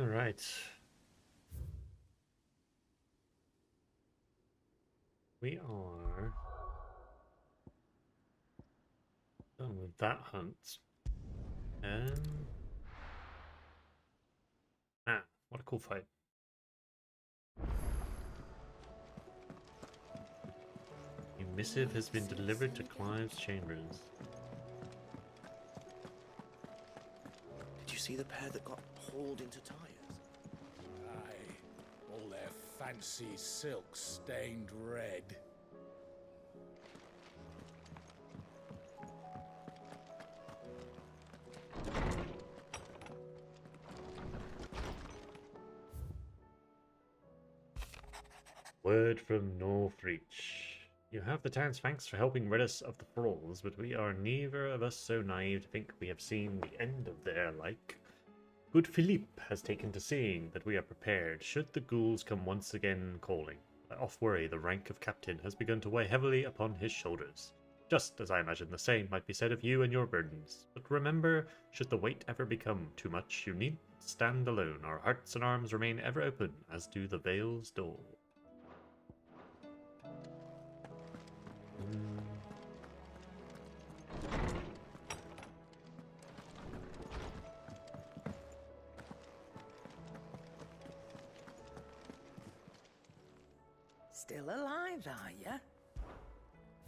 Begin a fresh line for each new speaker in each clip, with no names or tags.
All right. We are done with that hunt. Um, what a cool fight. A missive has been delivered to Clive's chambers.
Did you see the pair that got hauled into tires?
Aye, all their fancy silks stained red.
Word from Northreach. You have the town's thanks for helping rid us of the thralls, but we are neither of us so naive to think we have seen the end of their like. Good Philippe has taken to seeing that we are prepared should the ghouls come once again calling. Off worry, the rank of captain has begun to weigh heavily upon his shoulders. Just as I imagine the same might be said of you and your burdens. But remember, should the weight ever become too much, you need stand alone. Our hearts and arms remain ever open, as do the Vale's door.
Still alive, are you?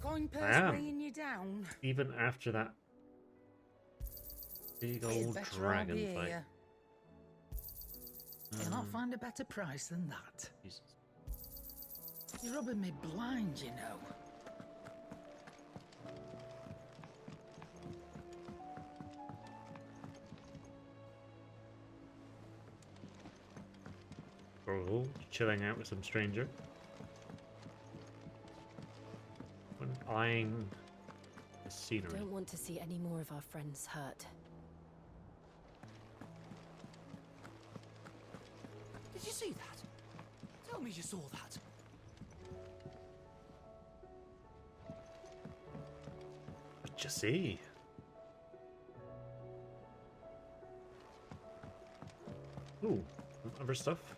Going
I
past
am.
weighing you down.
Even after that big
It's
old
better I'll
dragon
be
fight.
here. You'll not find a better price than that.
Jesus.
You're rubbing me blind, you know.
Oh, chilling out with some stranger. When eyeing the scenery.
Don't want to see any more of our friends hurt.
Did you see that? Tell me you saw that.
What'd you see? Ooh, other stuff.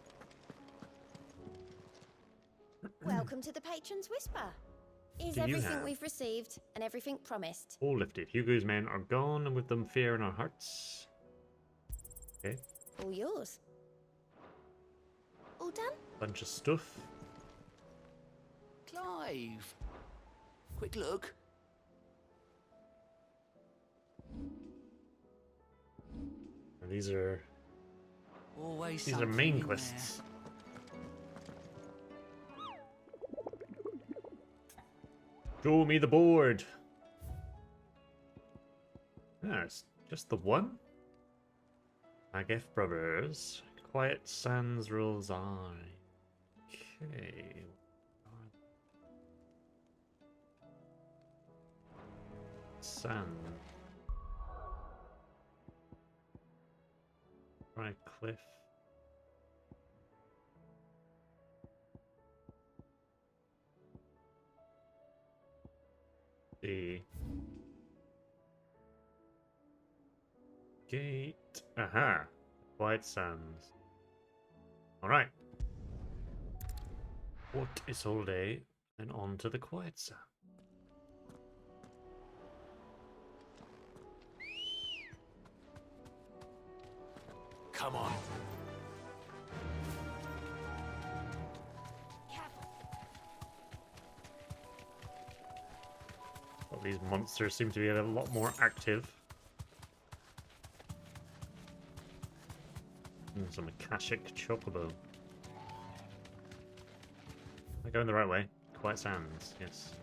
Welcome to the Patron's Whisper. Is
Do you
everything
have-
we've received and everything promised?
All lifted. Hugo's men are gone, and with them fear in our hearts. Okay,
All yours. All done?
bunch of stuff.
Clive. Quick look.
And these are
Always
main
something in
quests. Show me the board. Ah, it's just the one. Agef Brothers. Quiet Sands rules I. Okay. Sand. Right, cliff. The gate. Aha. Quiet Sands. Alright. What is all day? And on to the Quiet Sand.
Come on.
Well, these monsters seem to be a lot more active. Some Akashic Chocobo. Am I going the right way? Quiet Sands, yes.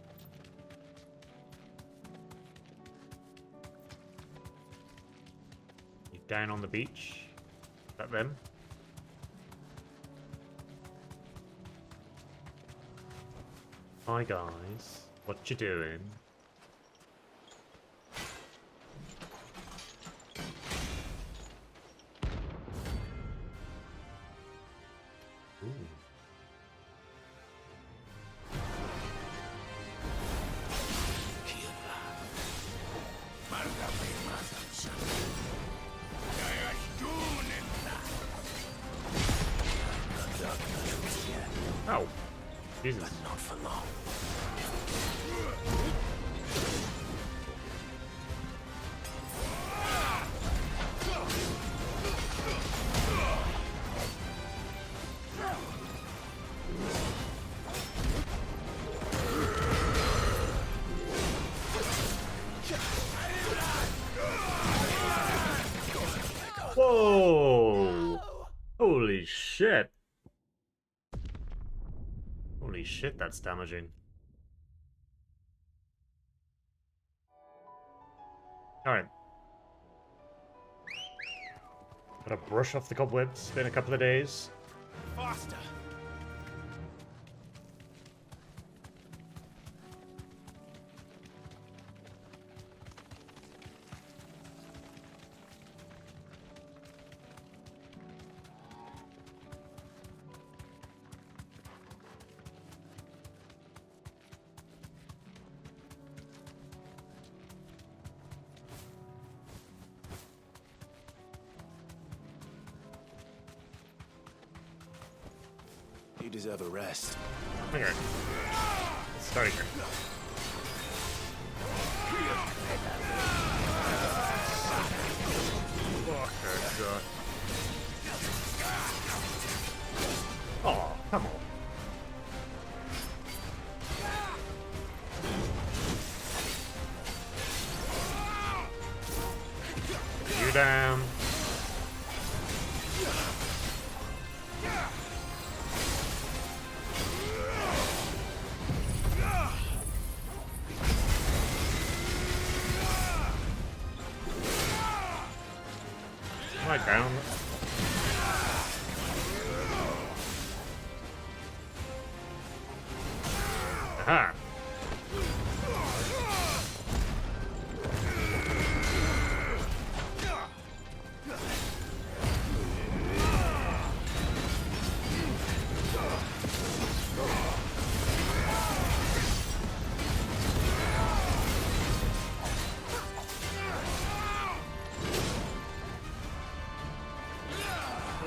You down on the beach? Is that them? Hi guys, what you doing? Ooh. Oh, Jesus.
But not for long.
Whoa! Holy shit! Holy shit, that's damaging. Alright. Gotta brush off the cobwebs. It's been a couple of days.
Faster! You deserve a rest.
Okay. Starting here. Oh, come on. You down. Am I down? Aha!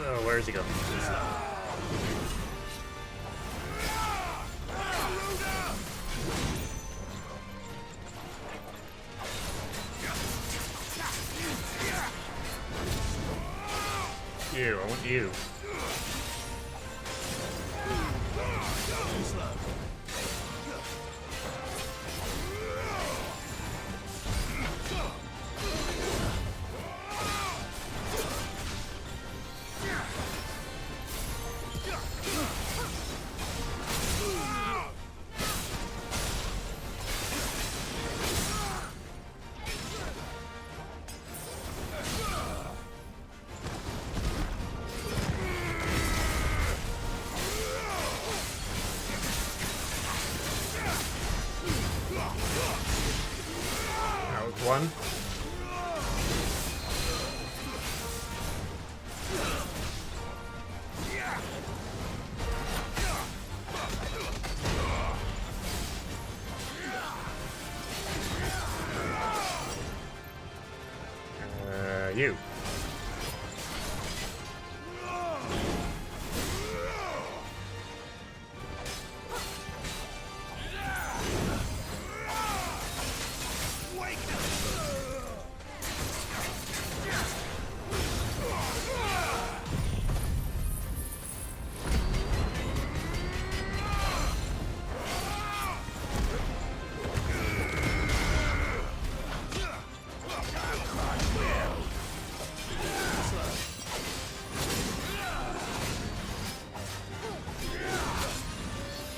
Oh, where is he going? You, I want you. That was one. You.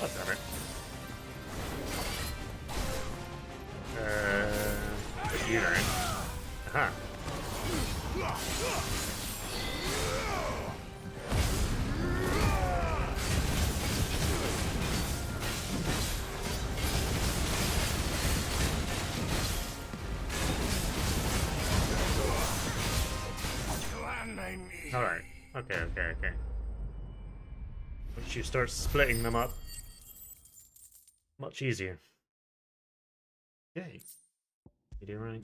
Oh, damn it. You learn. Aha. Alright. Okay. Once you start splitting them up, much easier. Yay. You do right.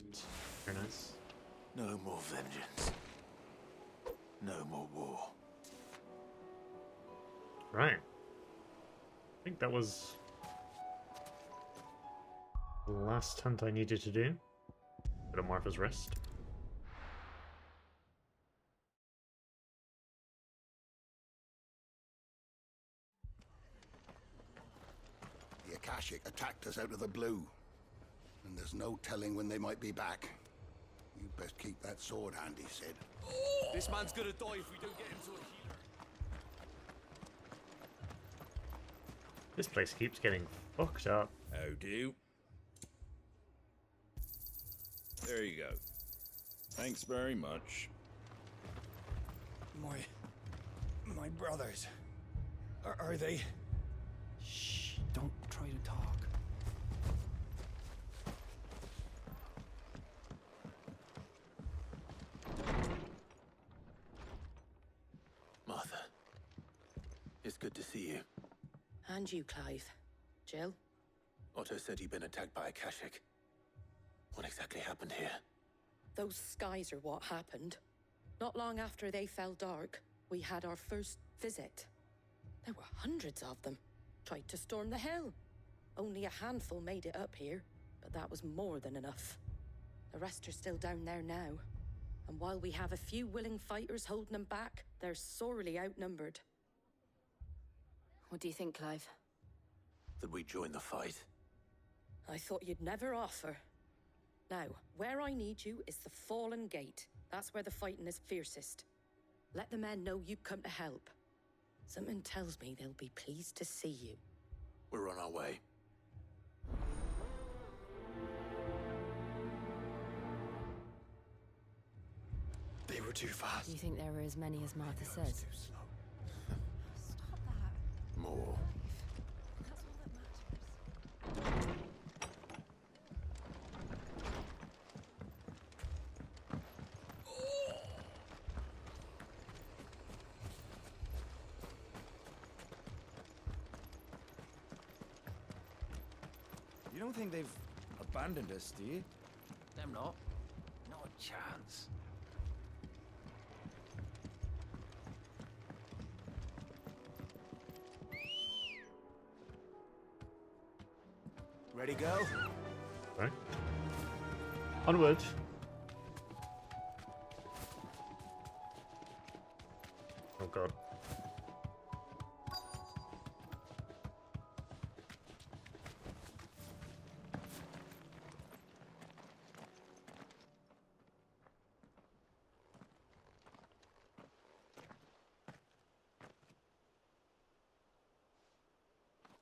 Very nice.
No more vengeance. No more war.
Right. think that was the last hunt I needed to do. Go to Martha's Rest.
The Akashic attacked us out of the blue, and there's no telling when they might be back. You best keep that sword handy, Sid.
This man's gonna die if we don't get him to a healer.
This place keeps getting fucked up.
How do? There you go. Thanks very much.
My brothers. Are they? Shh, don't try to talk.
Martha, it's good to see you.
And you, Clive. Jill?
Otto said you'd been attacked by Akashic. What exactly happened here?
Those skies are what happened. Not long after they fell dark, we had our first visit. There were hundreds of them. Tried to storm the hill. Only a handful made it up here, but that was more than enough. The rest are still down there now. And while we have a few willing fighters holding them back, they're sorely outnumbered.
What do you think, Clive?
That we join the fight?
I thought you'd never offer. Now, where I need you is the Fallen Gate. That's where the fighting is fiercest. Let the men know you come to help. Something tells me they'll be pleased to see you.
We're on our way.
They were too fast.
Do you think there were as many as Martha said?
Too slow.
Stop that.
More.
That's all that matters.
You don't think they've abandoned us, do you? Them not. Not a chance. Ready, go?
Right. Onward. Oh god.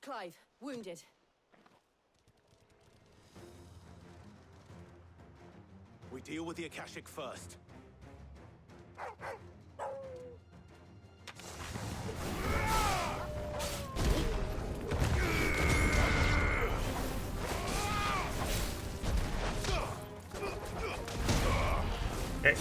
Clive, wounded.
We deal with the Akashic first.
Okay.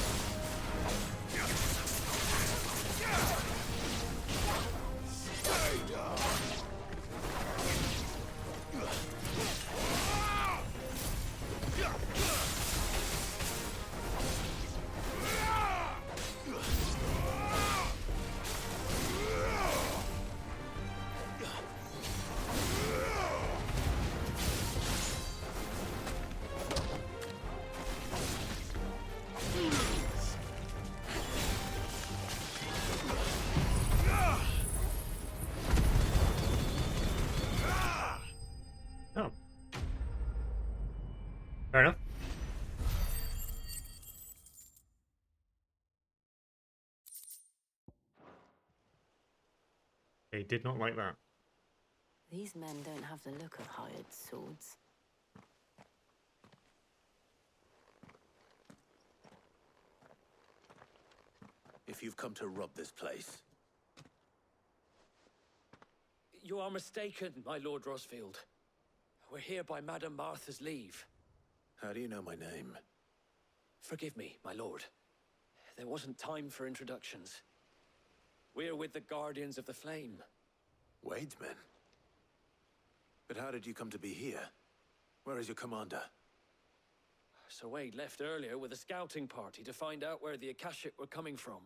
Oh. Fair enough. They did not like that.
These men don't have the look of hired swords.
If you've come to rob this place,
You are mistaken, my Lord Rosfield. We're here by Madame Martha's leave.
how do you know my name?
Forgive me, my lord. There wasn't time for introductions. We're with the Guardians of the Flame.
Wade's men? But how did you come to be here? Where is your commander?
Sir Wade left earlier with a scouting party to find out where the Akashic were coming from.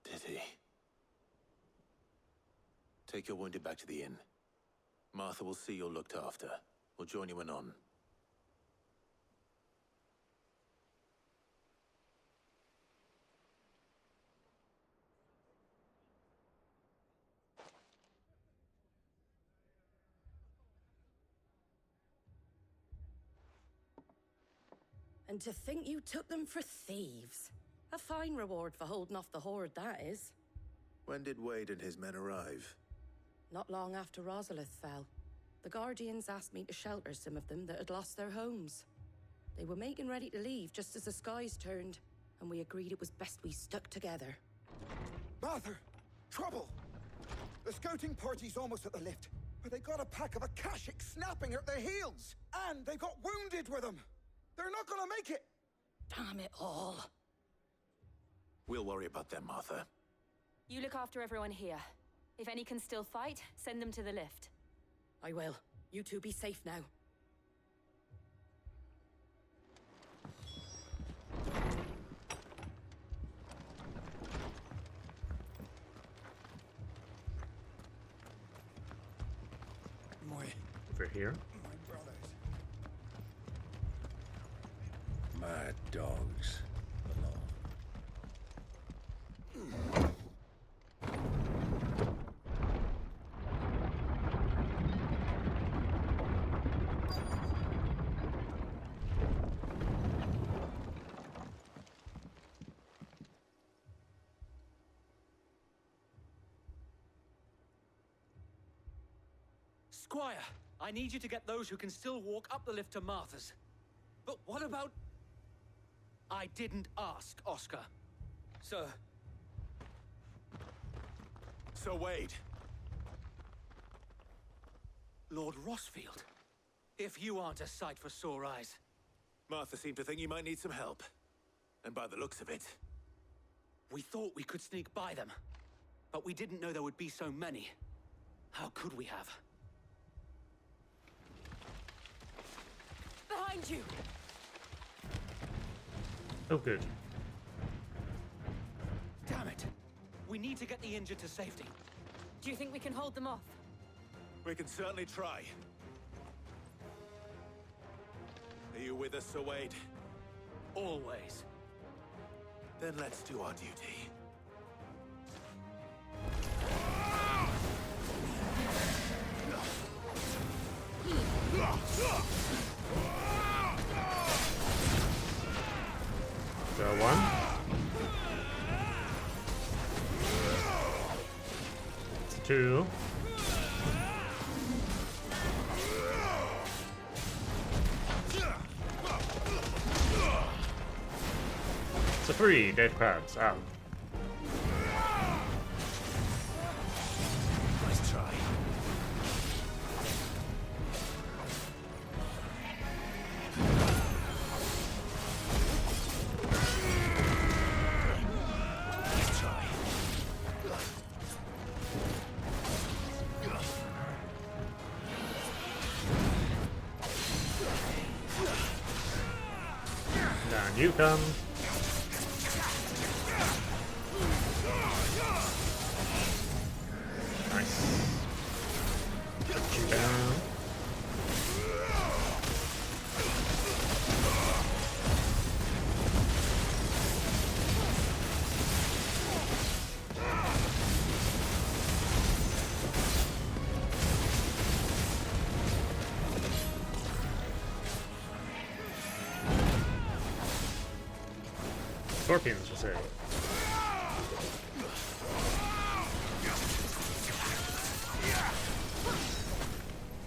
Did he? Take your wounded back to the inn. Martha will see you're looked after. We'll join you anon.
And to think you took them for thieves. A fine reward for holding off the horde, that is.
When did Wade and his men arrive?
Not long after Rosalith fell. The Guardians asked me to shelter some of them that had lost their homes. They were making ready to leave just as the skies turned, and we agreed it was best we stuck together.
Martha! Trouble! The scouting party's almost at the lift, but they got a pack of Akashic snapping at their heels! And they got wounded with them! They're not gonna make it!
Damn it all.
We'll worry about them, Martha.
You look after everyone here. If any can still fight, send them to the lift.
I will. You two be safe now.
Over here.
Mad dogs.
Squire, I need you to get those who can still walk up the lift to Martha's. But what about... I didn't ask, Oscar. Sir.
So Wade.
Lord Rossfield. If you aren't a sight for sore eyes.
Martha seemed to think you might need some help. And by the looks of it...
We thought we could sneak by them. But we didn't know there would be so many. How could we have?
Behind you!
Oh, good.
Damn it! We need to get the injured to safety.
Do you think we can hold them off?
We can certainly try. Are you with us, Sir Wade?
Always.
Then let's do our duty.
So one. It's two. It's a three dead crabs. Ow.
Nice try. Nice try.
Down you come. Nice. Put you down. Scorpions, you say?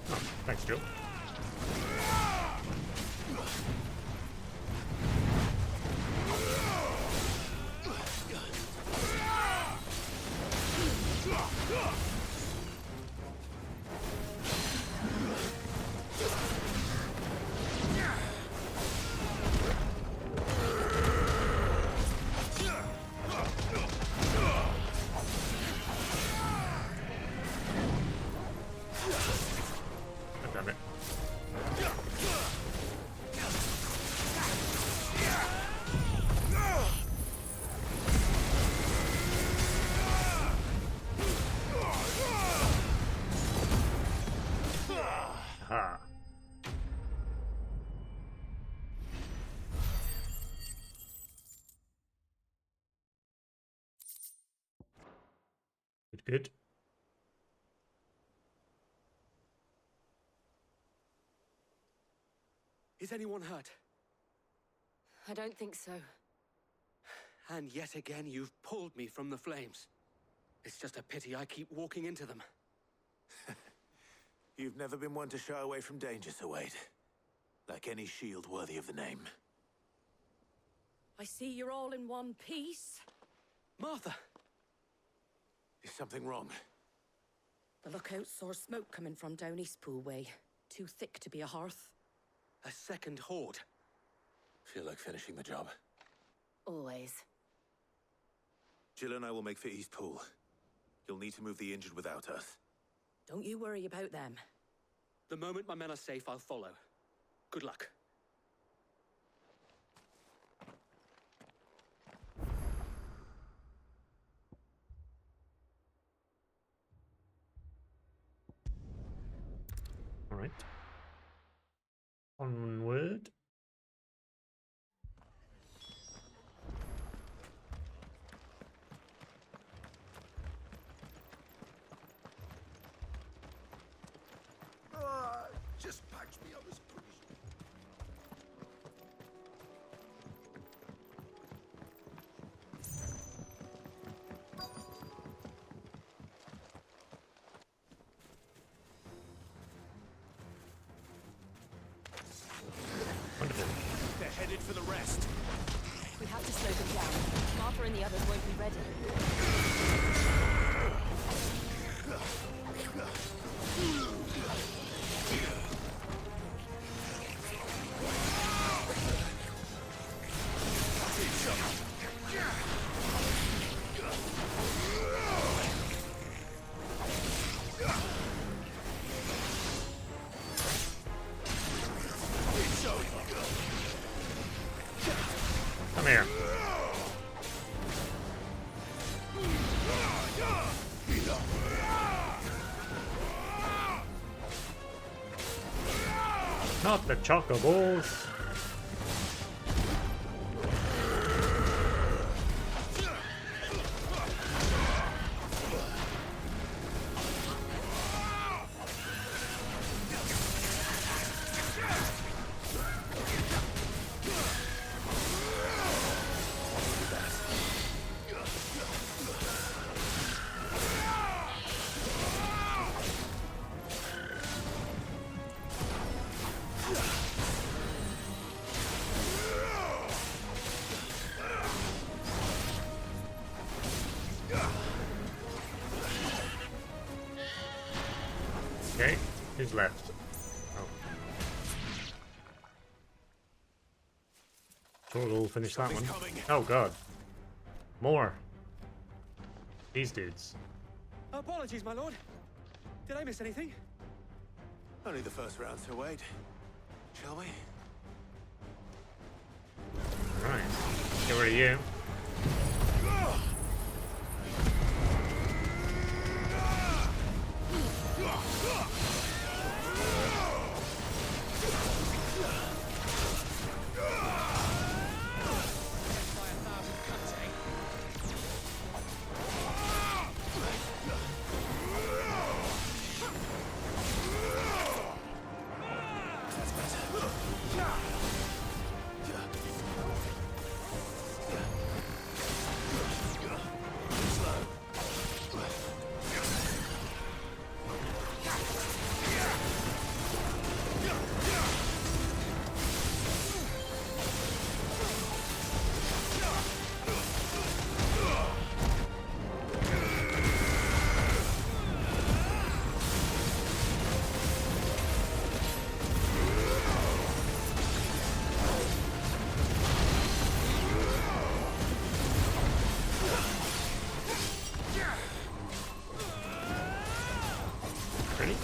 Oh, thanks, Joe. God damn it. Good.
Is anyone hurt?
I don't think so.
And yet again, you've pulled me from the flames. It's just a pity I keep walking into them.
You've never been one to shy away from danger, Sir Wade. Like any shield worthy of the name.
I see you're all in one piece.
Martha!
Is something wrong?
The lookout saw smoke coming from down Eastpool way. Too thick to be a hearth.
A second horde.
Feel like finishing the job.
Always.
Jill and I will make for Eastpool. You'll need to move the injured without us.
Don't you worry about them.
The moment my men are safe, I'll follow. Good luck.
All right. Onward.
Just patch me up as quick as
Wonderful.
They're headed for the rest.
We have to slow them down. Martha and the others won't be ready.
Come here. Not the chocoballs. Okay, who's left? Oh. Sure, we'll finish that one. Oh god. More. These dudes.
Apologies, my lord. Did I miss anything?
Only the first round, Sir Wade. Shall we?
Alright. Get rid of you. Ready?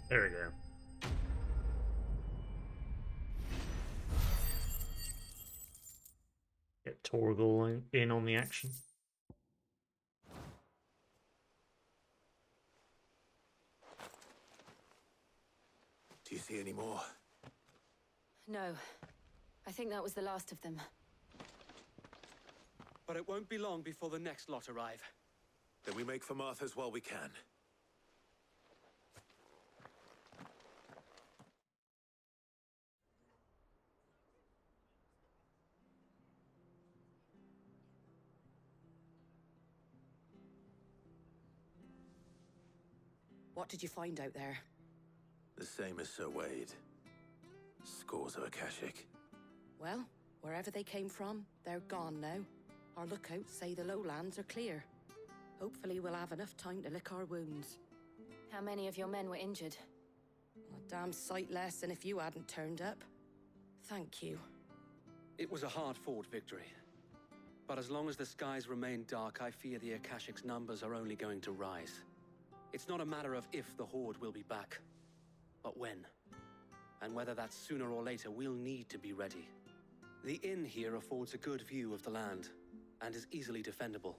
There we go. Get Torgal in on the action.
see any more?
No. I think that was the last of them.
But it won't be long before the next lot arrive.
Then we make for Martha's while we can.
What did you find out there?
The same as Sir Wade. Scores of Akashic.
Well, wherever they came from, they're gone now. Our lookouts say the lowlands are clear. Hopefully we'll have enough time to lick our wounds.
How many of your men were injured?
A damn sight less than if you hadn't turned up. Thank you.
It was a hard-fought victory. But as long as the skies remain dark, I fear the Akashic's numbers are only going to rise. It's not a matter of if the Horde will be back, but when. And whether that's sooner or later, we'll need to be ready. The inn here affords a good view of the land, and is easily defendable.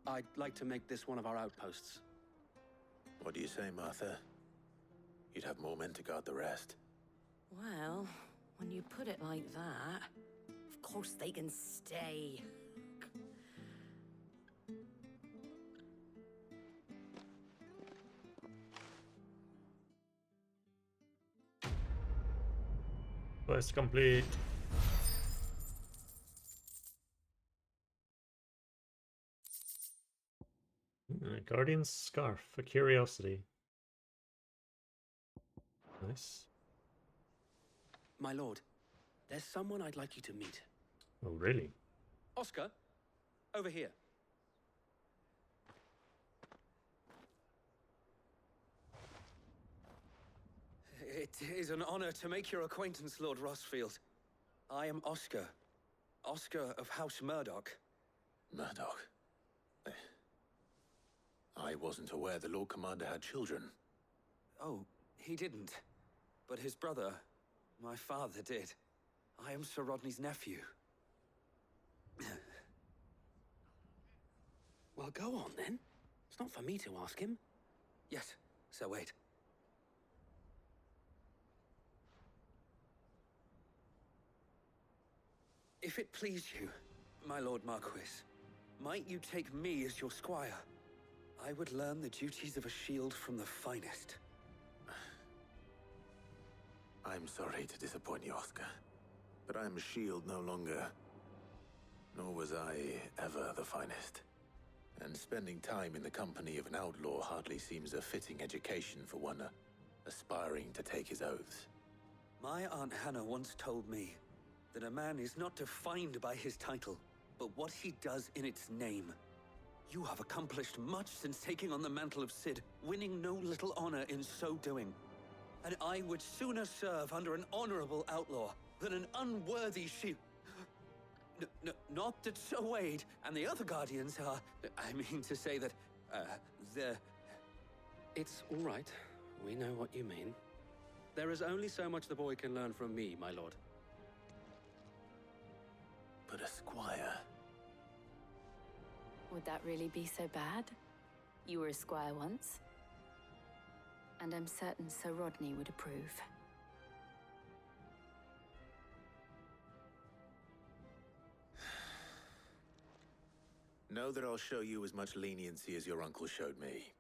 I'd like to make this one of our outposts.
What do you say, Martha? You'd have more men to guard the rest.
Well, when you put it like that, of course they can stay.
Quest complete. Guardian's Scarf, a curiosity. Nice.
My lord, there's someone I'd like you to meet.
Oh, really?
Oscar, over here. It is an honor to make your acquaintance, Lord Rossfield. I am Oscar. Oscar of House Murdoch.
Murdoch? I wasn't aware the Lord Commander had children.
Oh, he didn't. But his brother, my father, did. I am Sir Rodney's nephew.
Well, go on then. It's not for me to ask him.
Yes, Sir Wade. If it please you, my Lord Marquis, might you take me as your squire? I would learn the duties of a shield from the finest.
I'm sorry to disappoint you, Oscar, but I'm a shield no longer. Nor was I ever the finest. And spending time in the company of an outlaw hardly seems a fitting education for one aspiring to take his oaths.
My Aunt Hannah once told me that a man is not defined by his title, but what he does in its name. You have accomplished much since taking on the mantle of Cid, winning no little honor in so doing. And I would sooner serve under an honorable outlaw than an unworthy shield. Not that Sir Wade and the other Guardians are... I mean to say that, they're...
It's all right. We know what you mean. There is only so much the boy can learn from me, my lord.
But a squire...
Would that really be so bad? You were a squire once. And I'm certain Sir Rodney would approve.
Know that I'll show you as much leniency as your uncle showed me.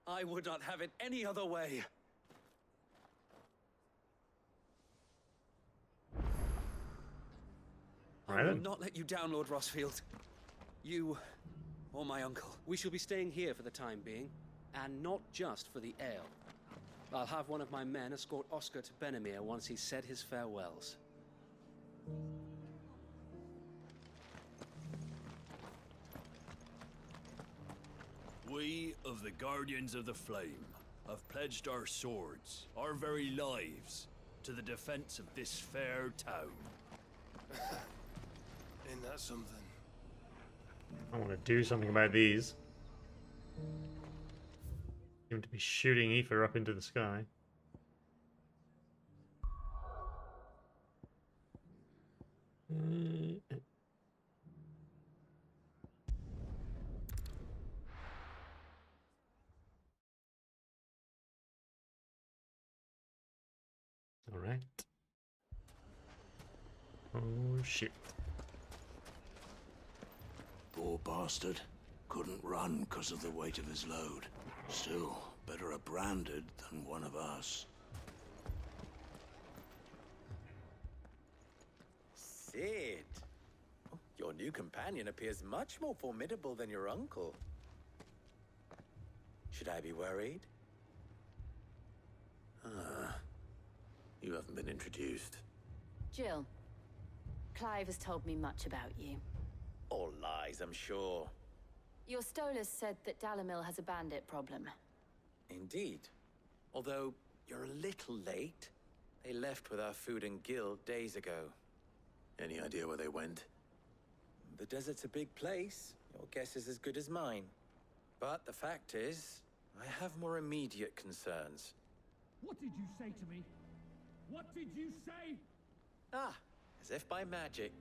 I would not have it any other way. I will not let you down, Lord Rossfield. You or my uncle.
We shall be staying here for the time being, and not just for the ale. I'll have one of my men escort Oscar to Benimir once he's said his farewells.
We of the Guardians of the Flame have pledged our swords, our very lives, to the defense of this fair town.
Ain't that something?
I want to do something about these. Seem to be shooting ether up into the sky. Oh shit.
Poor bastard. Couldn't run because of the weight of his load. Still, better a branded than one of us.
Sid! Oh, your new companion appears much more formidable than your uncle. Should I be worried?
You haven't been introduced.
Jill, Clive has told me much about you.
All lies, I'm sure.
Your Stolas said that Dalamil has a bandit problem.
Indeed. Although, you're a little late. They left with our food and guild days ago.
Any idea where they went?
The desert's a big place. Your guess is as good as mine. But the fact is, I have more immediate concerns.
What did you say to me? What did you say?
Ah, as if by magic.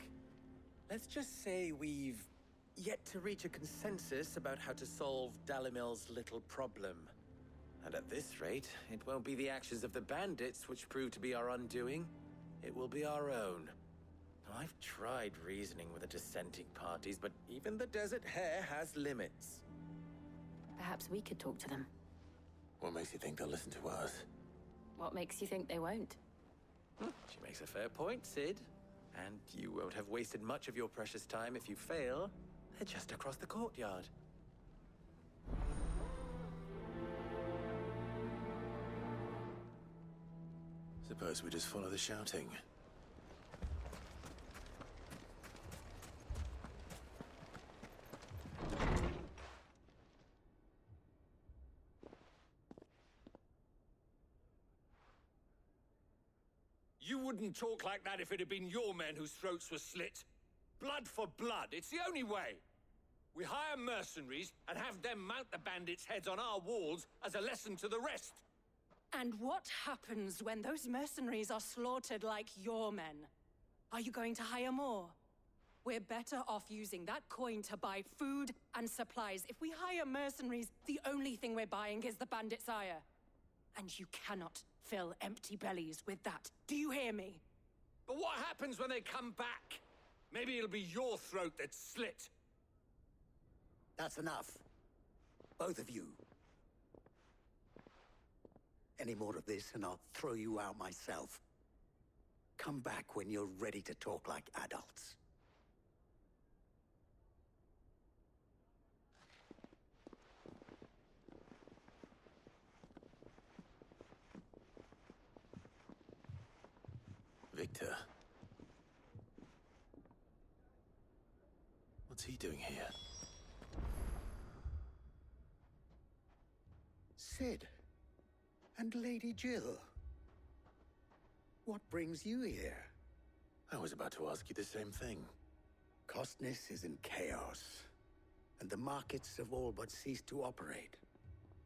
Let's just say we've yet to reach a consensus about how to solve Dalamil's little problem. And at this rate, it won't be the actions of the bandits which prove to be our undoing. It will be our own. Now, I've tried reasoning with the dissenting parties, but even the Desert Hare has limits.
Perhaps we could talk to them.
What makes you think they'll listen to us?
What makes you think they won't?
She makes a fair point, Sid. And you won't have wasted much of your precious time if you fail. They're just across the courtyard.
Suppose we just follow the shouting.
You wouldn't talk like that if it had been your men whose throats were slit. Blood for blood, it's the only way. We hire mercenaries and have them mount the bandits' heads on our walls as a lesson to the rest.
And what happens when those mercenaries are slaughtered like your men? Are you going to hire more? We're better off using that coin to buy food and supplies. If we hire mercenaries, the only thing we're buying is the bandit's ire. And you cannot fill empty bellies with that. Do you hear me?
But what happens when they come back? Maybe it'll be your throat that's slit.
That's enough. Both of you. Any more of this and I'll throw you out myself. Come back when you're ready to talk like adults.
Victor. What's he doing here?
Sid. And Lady Jill. What brings you here?
I was about to ask you the same thing.
Costness is in chaos, and the markets have all but ceased to operate.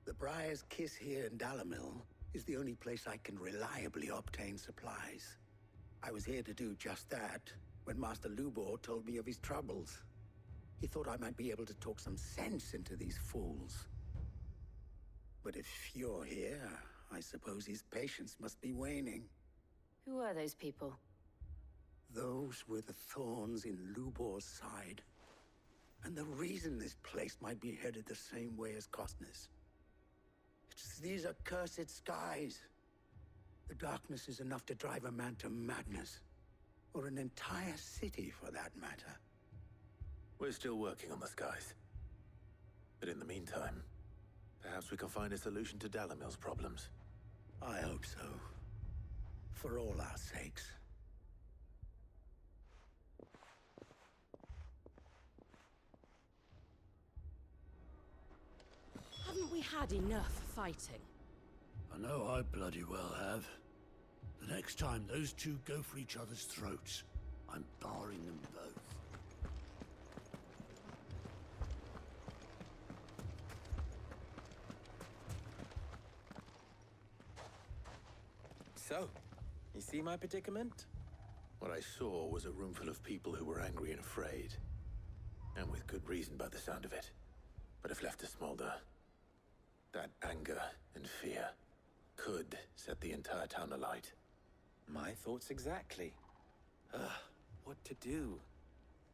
The Briar's Kiss here in Dalamil is the only place I can reliably obtain supplies. I was here to do just that when Master Lubor told me of his troubles. He thought I might be able to talk some sense into these fools. But if you're here, I suppose his patience must be waning.
Who are those people?
Those were the thorns in Lubor's side. And the reason this place might be headed the same way as Costness. It's these accursed skies. The darkness is enough to drive a man to madness. Or an entire city, for that matter.
We're still working on the skies. But in the meantime, perhaps we can find a solution to Dalamil's problems.
I hope so. For all our sakes.
Haven't we had enough fighting?
I know I bloody well have. The next time those two go for each other's throats, I'm barring them both.
So, you see my predicament?
What I saw was a room full of people who were angry and afraid. And with good reason by the sound of it. But if left to smolder, that anger and fear could set the entire town alight.
My thoughts exactly. to do.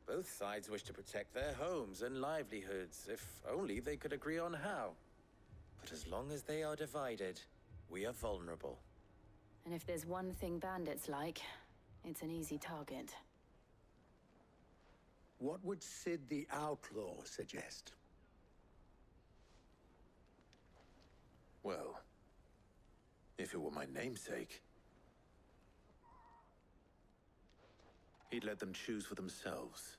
Both sides wish to protect their homes and livelihoods, if only they could agree on how. But as long as they are divided, we are vulnerable.
And if there's one thing bandits like, it's an easy target.
What would Sid the Outlaw suggest?
Well, if it were my namesake, he'd let them choose for themselves,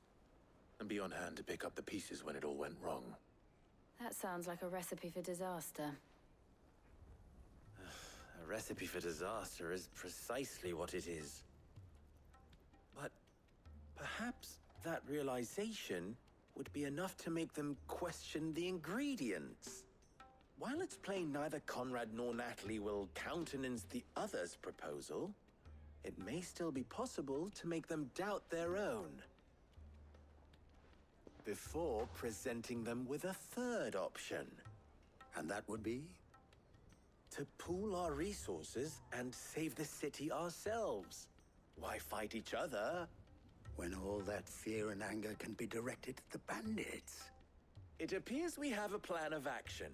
and be on hand to pick up the pieces when it all went wrong.
That sounds like a recipe for disaster.
A recipe for disaster is precisely what it is. But perhaps that realization would be enough to make them question the ingredients. While it's plain neither Conrad nor Natalie will countenance the other's proposal, it may still be possible to make them doubt their own. Before presenting them with a third option.
And that would be?
To pool our resources and save the city ourselves. Why fight each other?
When all that fear and anger can be directed at the bandits.
It appears we have a plan of action.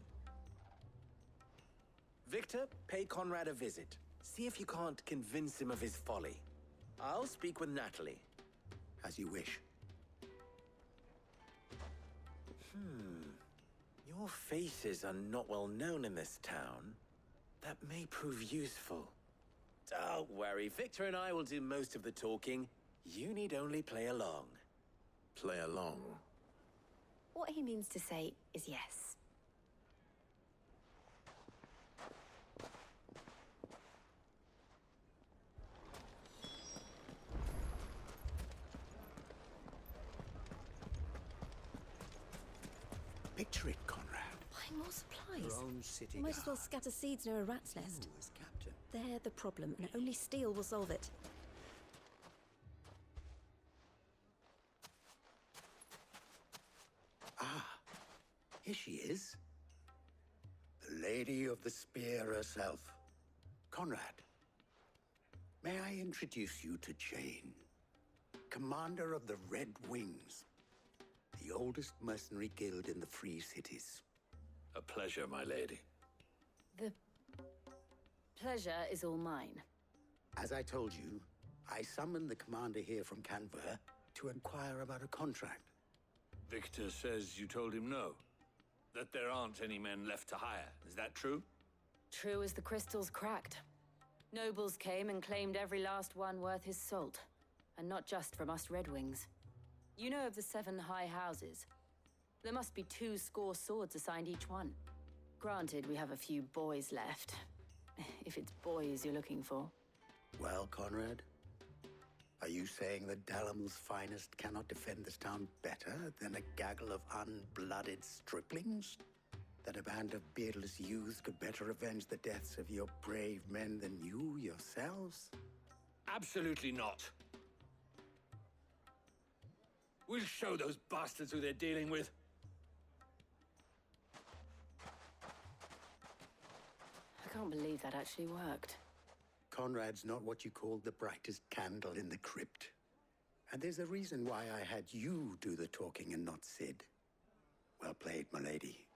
Victor, pay Conrad a visit. See if you can't convince him of his folly. I'll speak with Natalie.
As you wish.
Your faces are not well known in this town. That may prove useful. Don't worry, Victor and I will do most of the talking. You need only play along.
Play along?
What he means to say is yes.
Picture it, Conrad.
Buying more supplies.
Your own city
Might as well
guard.
scatter seeds near a rat's nest.
You as captain.
They're the problem, and only steel will solve it.
Ah, here she is. The Lady of the Spear herself. Conrad, may I introduce you to Jane, commander of the Red Wings, the oldest mercenary guild in the Free Cities.
A pleasure, my lady.
The pleasure is all mine.
As I told you, I summoned the commander here from Canver to inquire about a contract.
Victor says you told him no. That there aren't any men left to hire. Is that true?
True as the crystals cracked. Nobles came and claimed every last one worth his salt. And not just from us Red Wings. You know of the 7 high houses. There must be 2 swords assigned each one. Granted, we have a few boys left. If it's boys you're looking for.
Well, Conrad, are you saying that Dalamil's finest cannot defend this town better than a gaggle of unblooded striplings? That a band of beardless youths could better avenge the deaths of your brave men than you yourselves?
Absolutely not. We'll show those bastards who they're dealing with.
I can't believe that actually worked.
Conrad's not what you called the brightest candle in the crypt. And there's a reason why I had you do the talking and not Sid. Well played, my lady.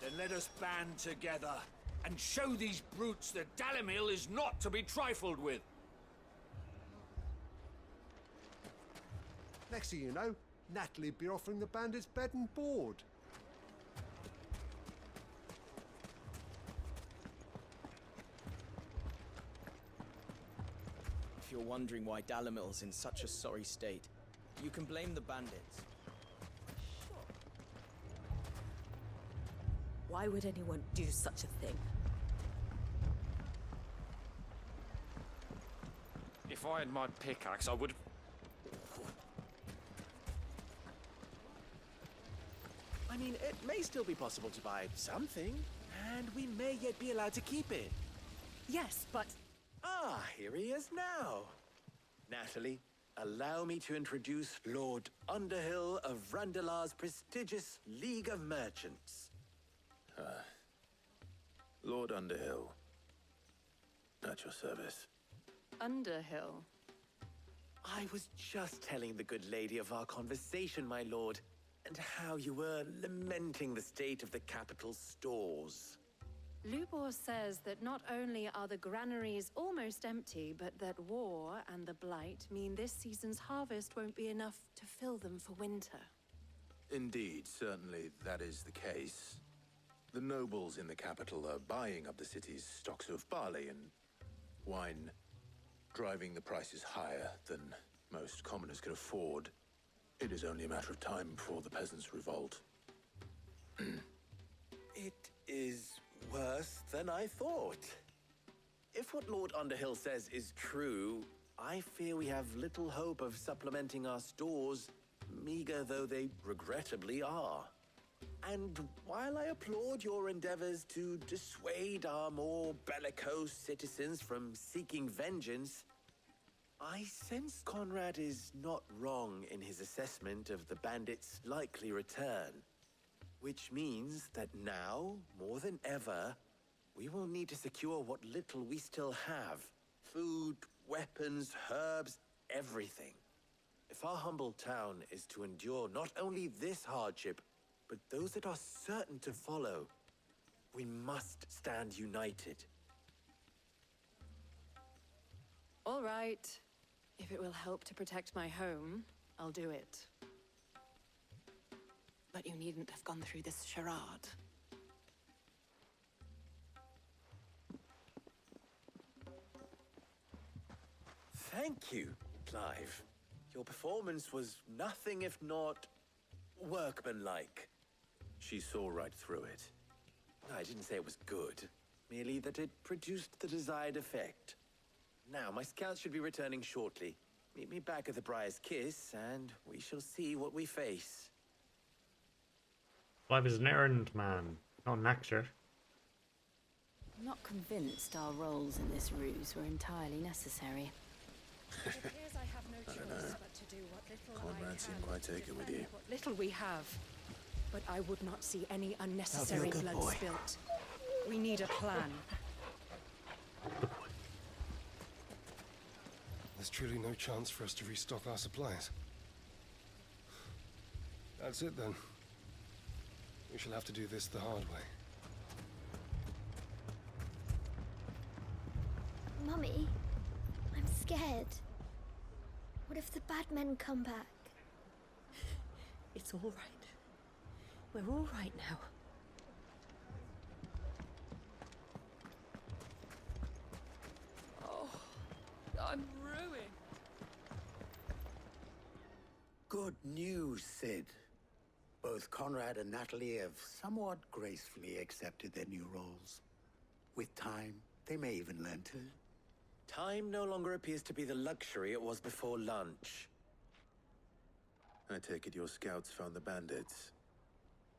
Then let us band together and show these brutes that Dalimil is not to be trifled with.
Next thing you know, Natalie'd be offering the bandits bed and board.
If you're wondering why Dalimil's in such a sorry state, you can blame the bandits.
Why would anyone do such a thing?
If I had my pickaxe, I would.
I mean, it may still be possible to buy something, and we may yet be allowed to keep it.
Yes, but...
Ah, here he is now. Natalie, allow me to introduce Lord Underhill of Randalar's prestigious League of Merchants.
Lord Underhill, At your service.
Underhill.
I was just telling the good lady of our conversation, my lord, and how you were lamenting the state of the capital's stores.
Lubor says that not only are the granaries almost empty, but that war and the Blight mean this season's harvest won't be enough to fill them for winter.
Indeed, certainly that is the case. The nobles in the capital are buying up the city's stocks of barley and wine, driving the prices higher than most commoners can afford. It is only a matter of time before the peasants revolt.
It is worse than I thought. If what Lord Underhill says is true, I fear we have little hope of supplementing our stores, meager though they regrettably are. And while I applaud your endeavors to dissuade our more bellicose citizens from seeking vengeance, I sense Conrad is not wrong in his assessment of the bandits' likely return. Which means that now, more than ever, we will need to secure what little we still have. Food, weapons, herbs, everything. If our humble town is to endure not only this hardship, but those that are certain to follow, we must stand united.
All right. If it will help to protect my home, I'll do it. But you needn't have gone through this charade.
Thank you, Clive. Your performance was nothing if not workmanlike.
She saw right through it.
I didn't say it was good, merely that it produced the desired effect. Now, my scouts should be returning shortly. Meet me back at the Briar's Kiss, and we shall see what we face.
Clive is an errand man, not an actor.
I'm not convinced our roles in this ruse were entirely necessary.
It appears I have no choice but to do what little
Conrad seemed quite taken with you.
what little we have. But I would not see any unnecessary blood spilt. We need a plan.
There's truly no chance for us to restock our supplies. That's it then. We shall have to do this the hard way.
Mummy, I'm scared. What if the bad men come back?
It's all right. We're all right now.
Oh, I'm ruined.
Good news, Sid. Both Conrad and Natalie have somewhat gracefully accepted their new roles. With time, they may even learn to.
Time no longer appears to be the luxury it was before lunch.
I take it your scouts found the bandits.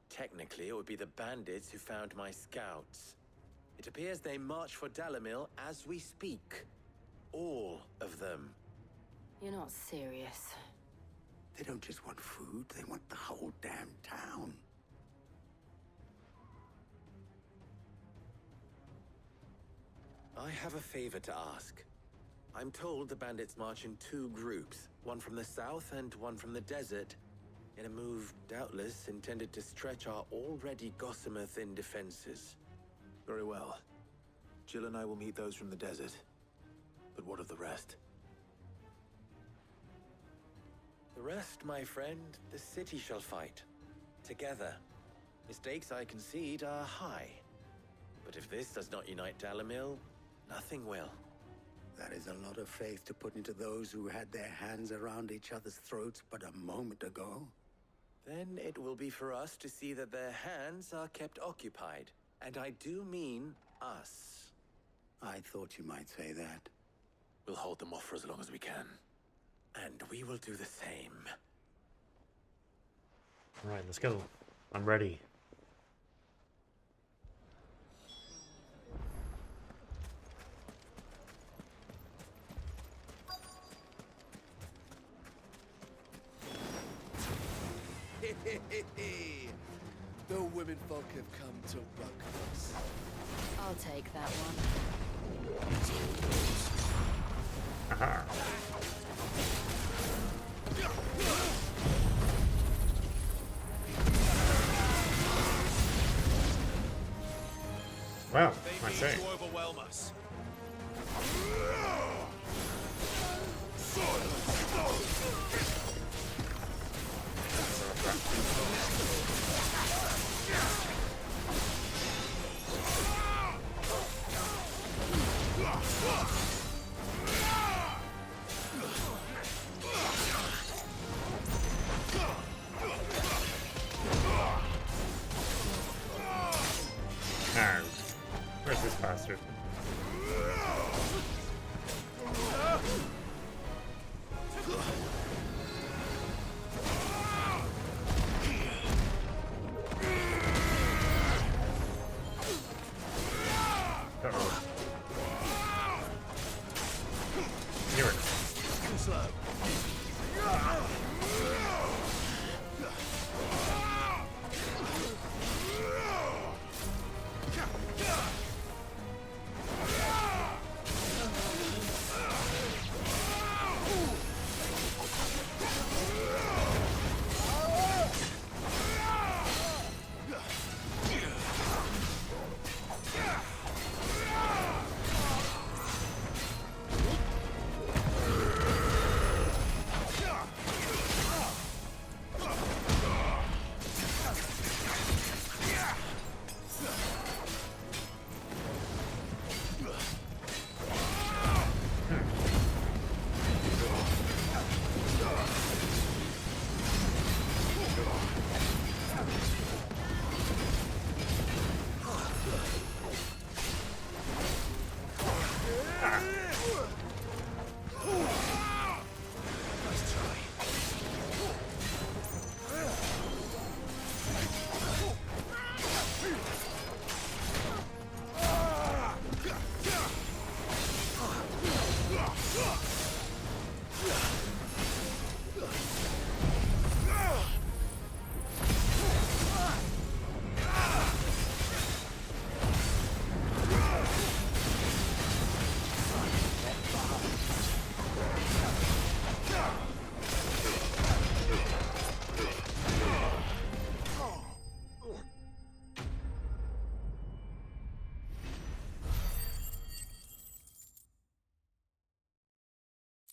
Technically, it would be the bandits who found my scouts. It appears they march for Dalimil as we speak. All of them.
You're not serious.
They don't just want food, they want the whole damn town.
I have a favor to ask. I'm told the bandits march in two groups, one from the south and one from the desert, in a move doubtless intended to stretch our already gossamer-thin defenses.
Very well. Jill and I will meet those from the desert. But what of the rest?
The rest, my friend, the city shall fight. Together. Mistakes, I concede, are high. But if this does not unite Dalimil, nothing will.
That is a lot of faith to put into those who had their hands around each other's throats but a moment ago.
Then it will be for us to see that their hands are kept occupied. And I do mean us.
I thought you might say that.
We'll hold them off for as long as we can.
And we will do the same.
Alright, let's go. I'm ready.
The women folk have come to welcome us.
I'll take that one.
Aha. Well, I say.
To overwhelm us.
Ah, where's this bastard? Uh-oh. Knew it.
Too slow.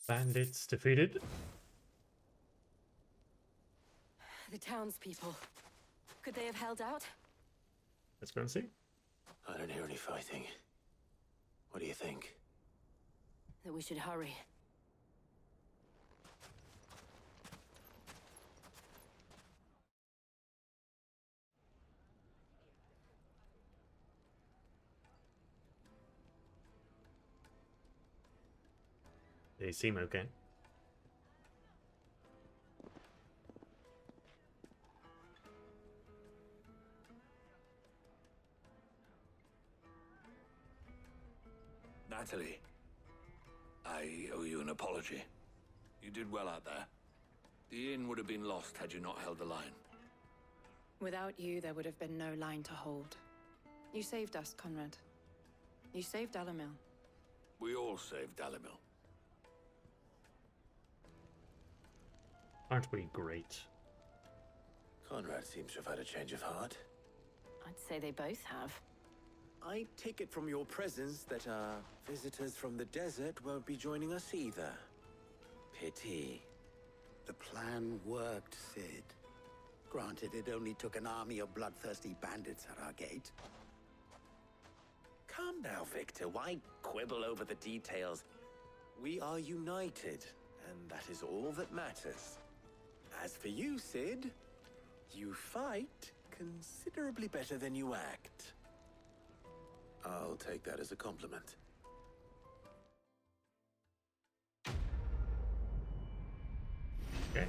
Bandits defeated.
The townspeople. Could they have held out?
Let's go and see.
I don't hear any fighting. What do you think?
That we should hurry.
They seem okay.
Natalie, I owe you an apology. You did well out there. The inn would have been lost had you not held the line.
Without you, there would have been no line to hold. You saved us, Conrad. You saved Dalimil.
We all saved Dalimil.
Aren't we great?
Conrad seems to have had a change of heart.
I'd say they both have.
I take it from your presence that our visitors from the desert won't be joining us either. Pity.
The plan worked, Sid. Granted, it only took an army of bloodthirsty bandits at our gate.
Come now, Victor. Why quibble over the details? We are united, and that is all that matters. As for you, Sid, you fight considerably better than you act.
I'll take that as a compliment.
Okay.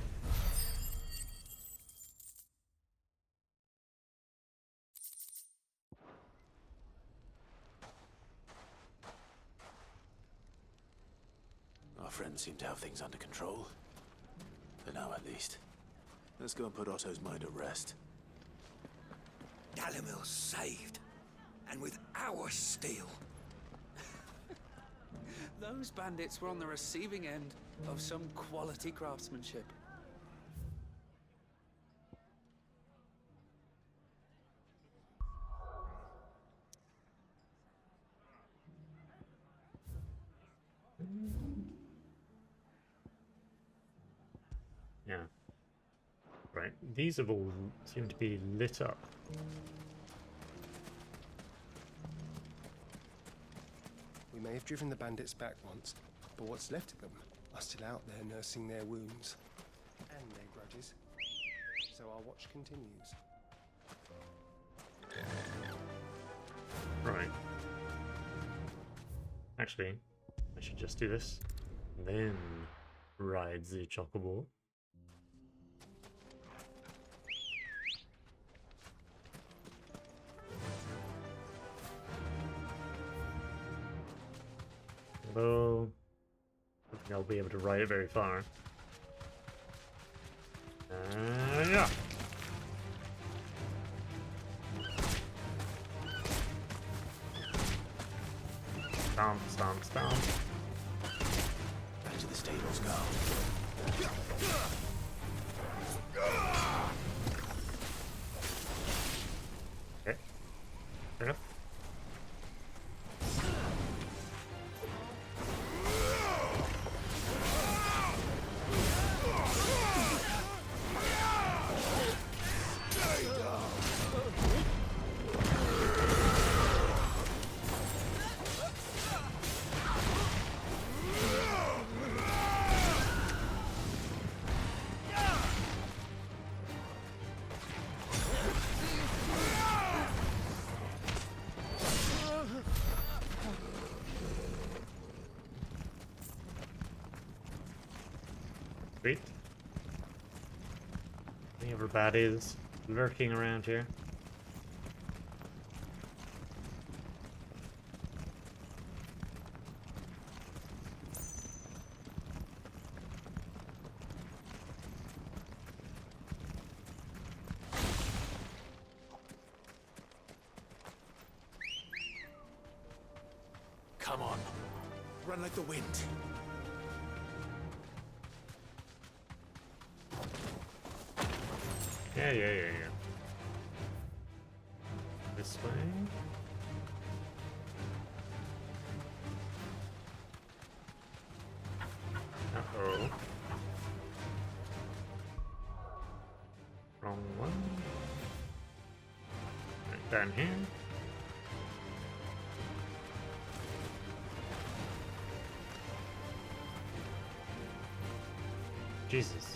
Our friends seem to have things under control. For now, at least. Let's go and put Otto's mind at rest.
Dalimil's saved. And with our steel.
Those bandits were on the receiving end of some quality craftsmanship.
Yeah. Right, these have all seem to be lit up.
We may have driven the bandits back once, but what's left of them are still out there nursing their wounds and their grudges. So our watch continues.
Right. Actually, I should just do this. Then ride the chocobo. Although, I don't think I'll be able to ride it very far. Yeah. Stomp, stomp, stomp.
Back to the stables go.
Okay. Fair enough. Sweet. Any other baddies lurking around here?
Come on. Run like the wind.
Yeah. This way. Uh-oh. Wrong one. Right down here. Jesus.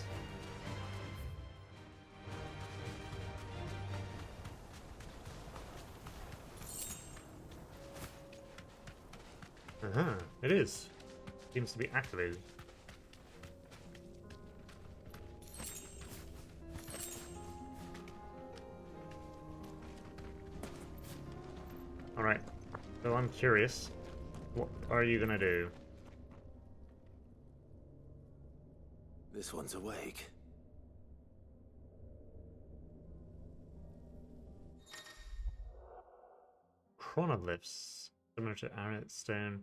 It is. Seems to be activated. Alright. So I'm curious. What are you gonna do?
This one's awake.
Chronoglyphs. Similar to Aranite Stone.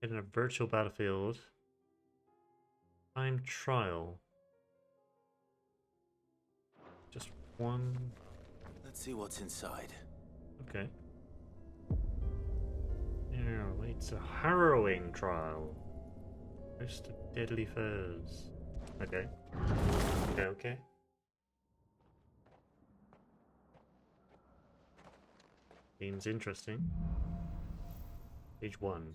In a virtual battlefield. Time trial. Just one.
Let's see what's inside.
Okay. Yeah, it's a harrowing trial. Host of deadly foes. Okay. Okay. Seems interesting. Page 1.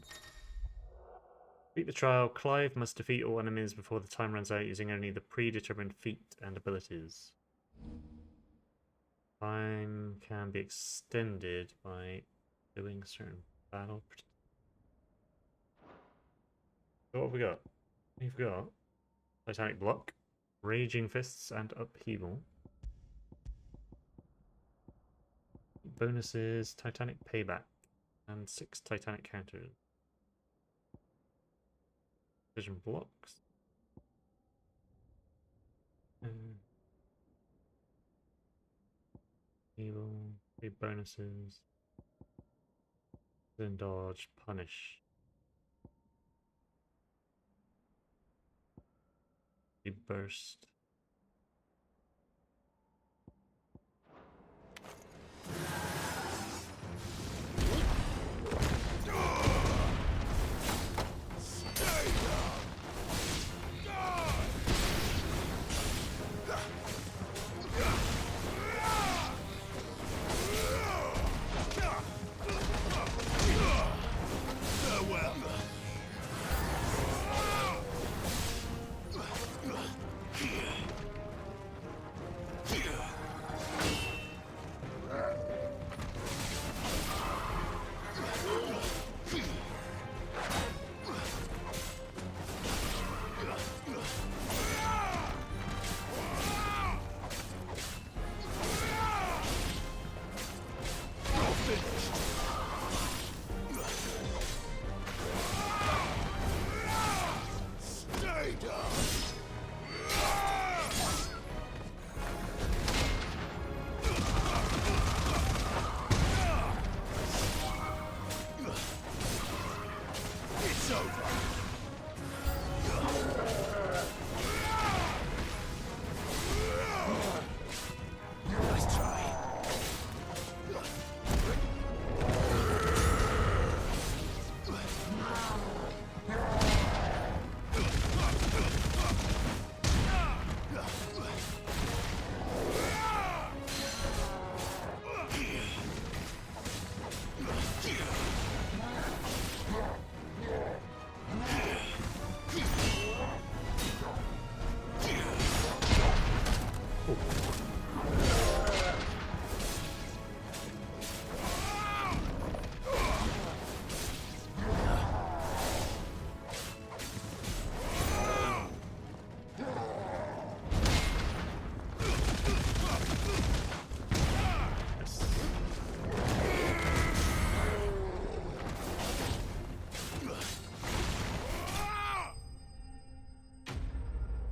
Beat the trial. Clive must defeat all enemies before the time runs out using only the predetermined feat and abilities. Time can be extended by doing certain battle. So what have we got? We've got Titanic Block, Raging Fists, and Upheaval. Bonuses, Titanic Payback, and 6 Titanic counters. Vision blocks. Evil, 3 bonuses. Then dodge, punish. The burst.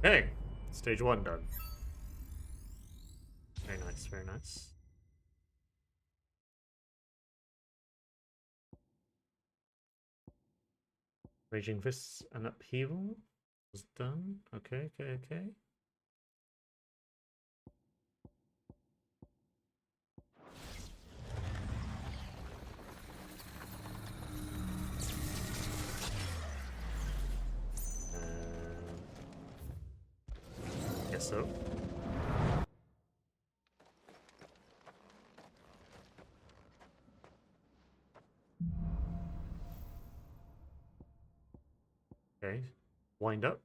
Hey, stage 1 done. Very nice, very nice. Raging Fists and Upheaval was done. Okay, okay, okay. Guess so. Okay, wind up,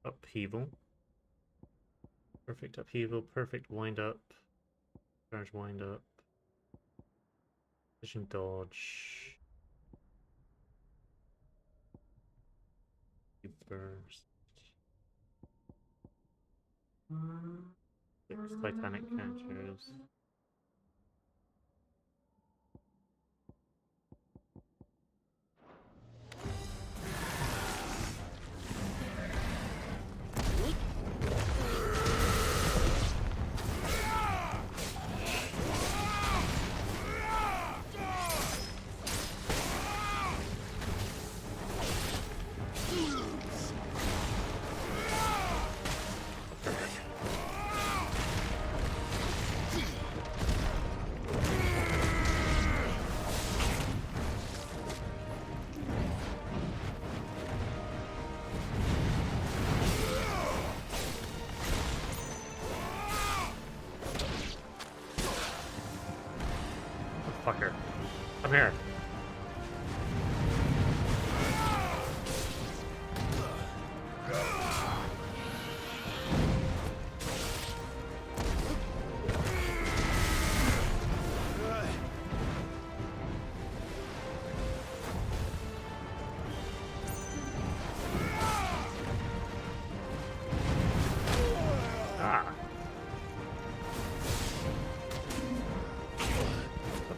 upheaval, perfect upheaval, perfect wind up, charge wind up, vision dodge, burst, 6 Titanic counters. Fucker. Come here.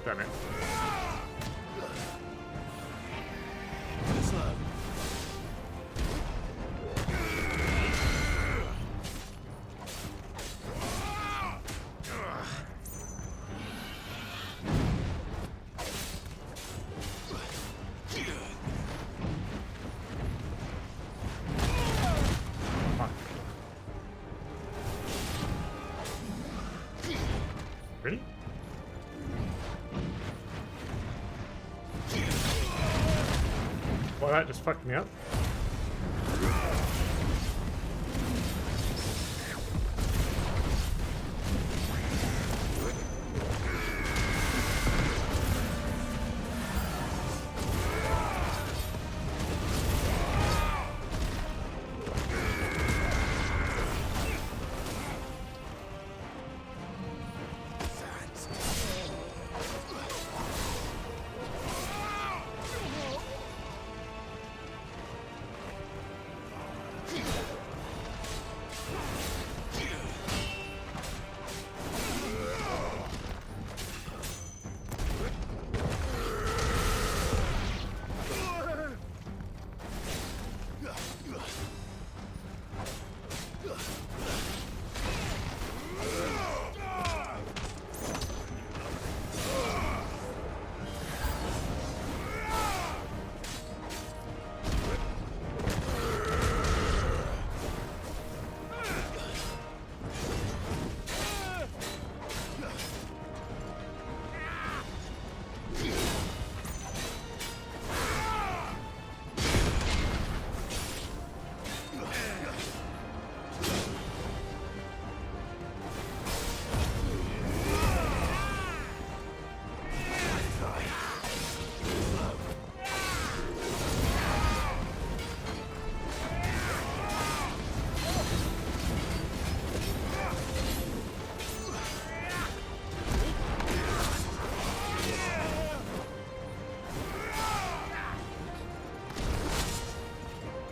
Damn it. Well, that just fucked me up.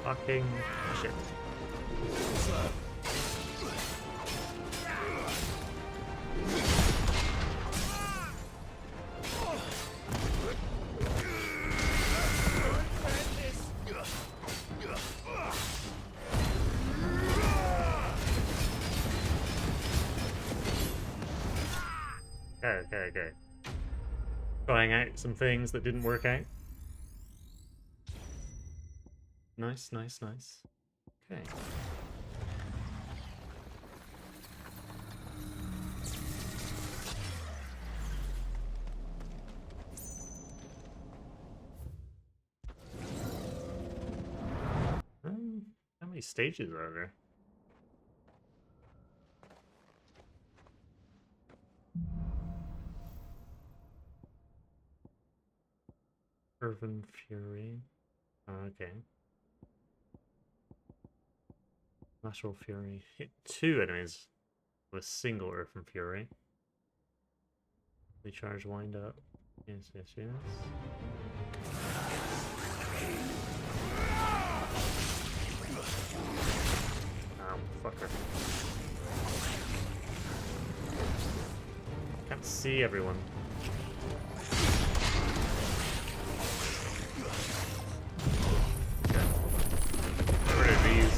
Fucking shit. Okay. Trying out some things that didn't work out. Nice. Okay. How many stages are there? Urban Fury. Okay. Natural Fury. Hit 2 enemies with single Earthen Fury. Recharge, wind up. Yes. Fucker. Can't see everyone. Okay. Get rid of these.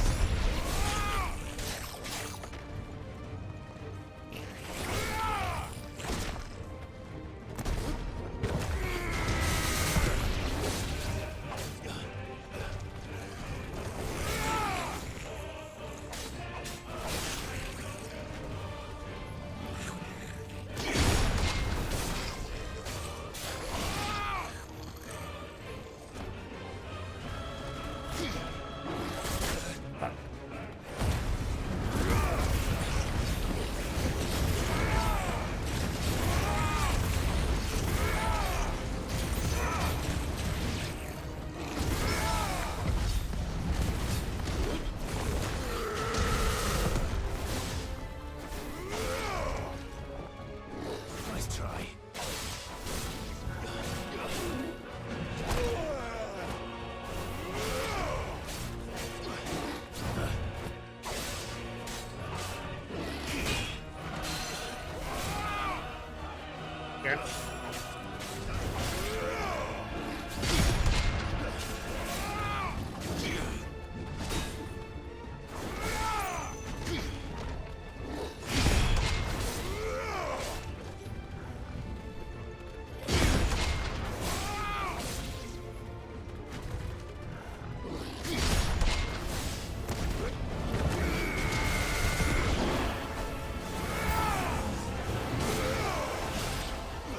Yeah.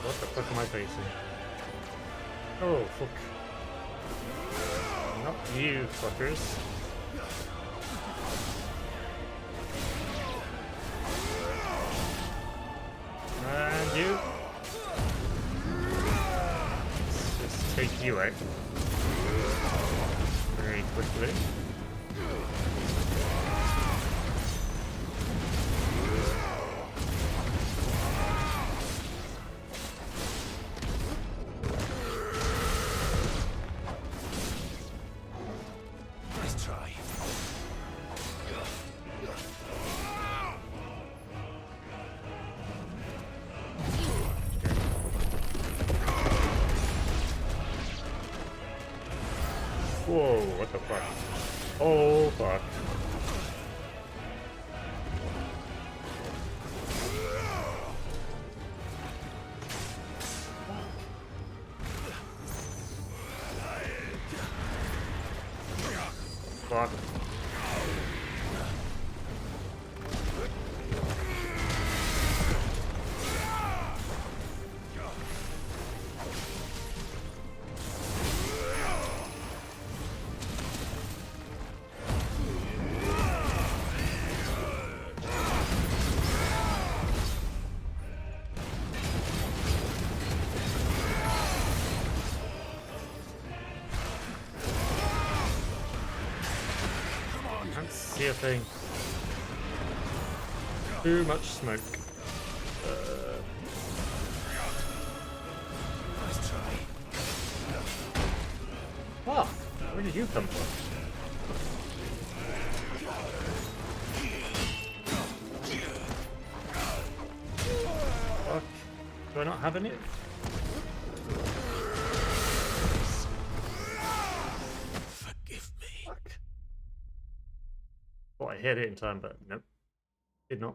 What the fuck am I facing? Oh, fuck. You fuckers. And you. Let's just take you out very quickly.
Nice try.
Whoa, what the fuck? Oh fuck. Fuck. Can't see a thing. Too much smoke.
Nice try.
Ah, where did you come from? Fuck. Do I not have any?
Forgive me.
Fuck. Thought I hit it in time, but nope. Did not.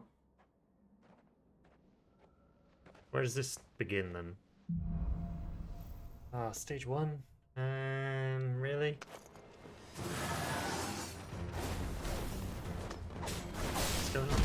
Where does this begin then? Ah, stage 1. Really? What's going on?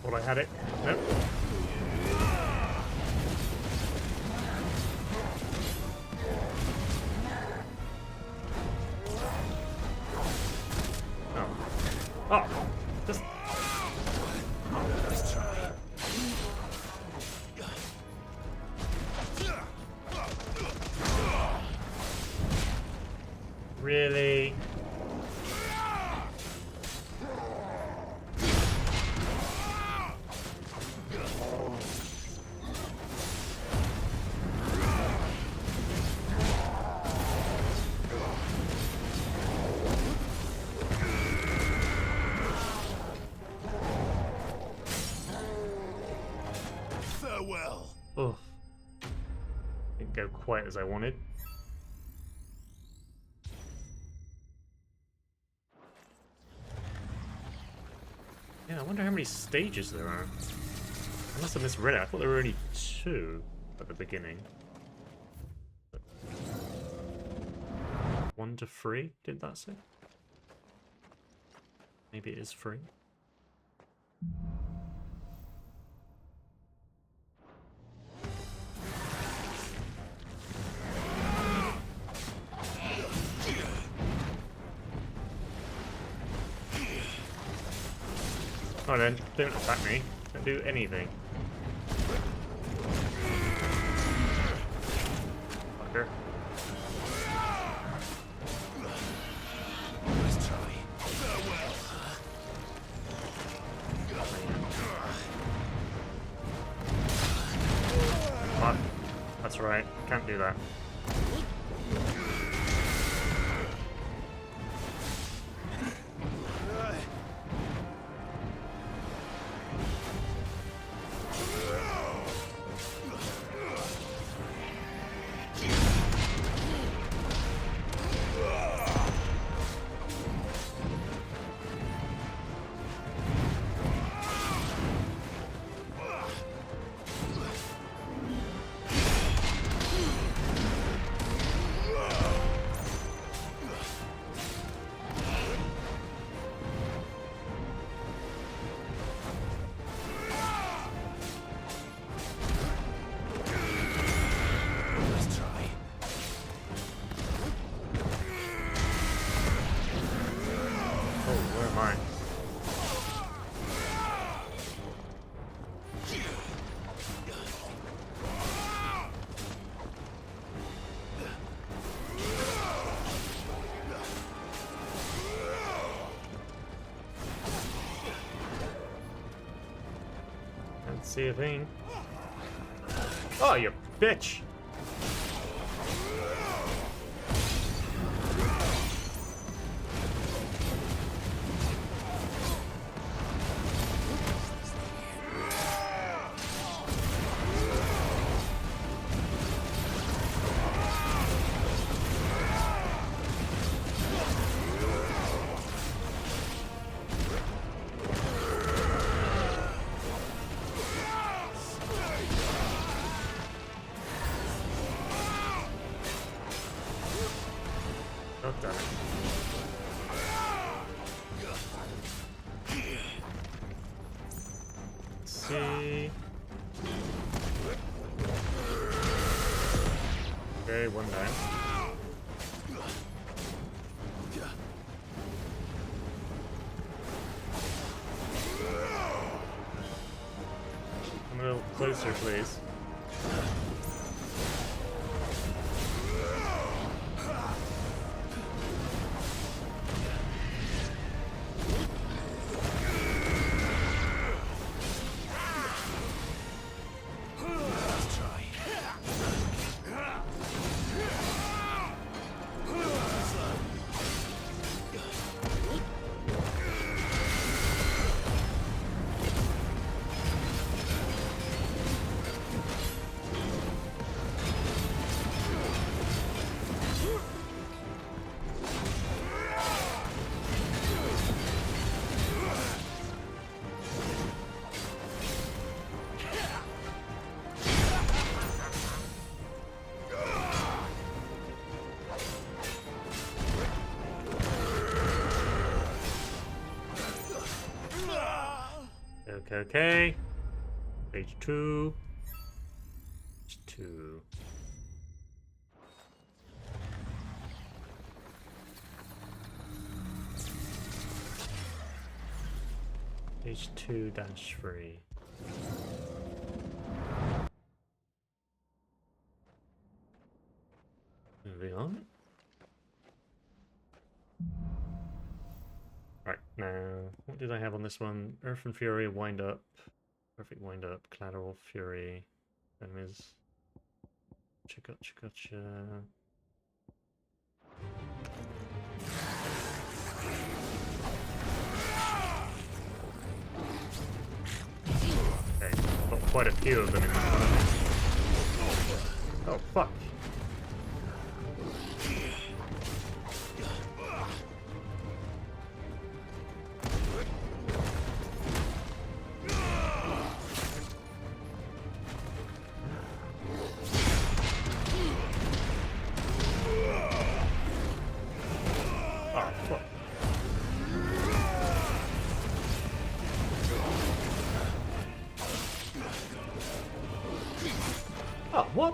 Thought I had it. Nope. Oh. Oh. Just...
Nice try.
Really?
Farewell.
Oh. Didn't go quite as I wanted. Yeah, I wonder how many stages there are. I must have misread it. I thought there were only 2 at the beginning. 1 to 3, did that say? Maybe it is 3. Oh, then don't attack me. Don't do anything. Fucker.
Let's try. Farewell.
Fuck. That's right. Can't do that. See a thing. Oh, you bitch! Oh, damn it. Let's see. Okay, one down. Come a little closer, please. Okay. Page 2. Page 2. Page 2-3. Moving on. Right, now, what did I have on this one? Earth and Fury, Wind Up, Perfect Wind Up, Collateral Fury, Enemies, Gotcha. Okay, got quite a few of them in that one. Oh, fuck. Oh, what?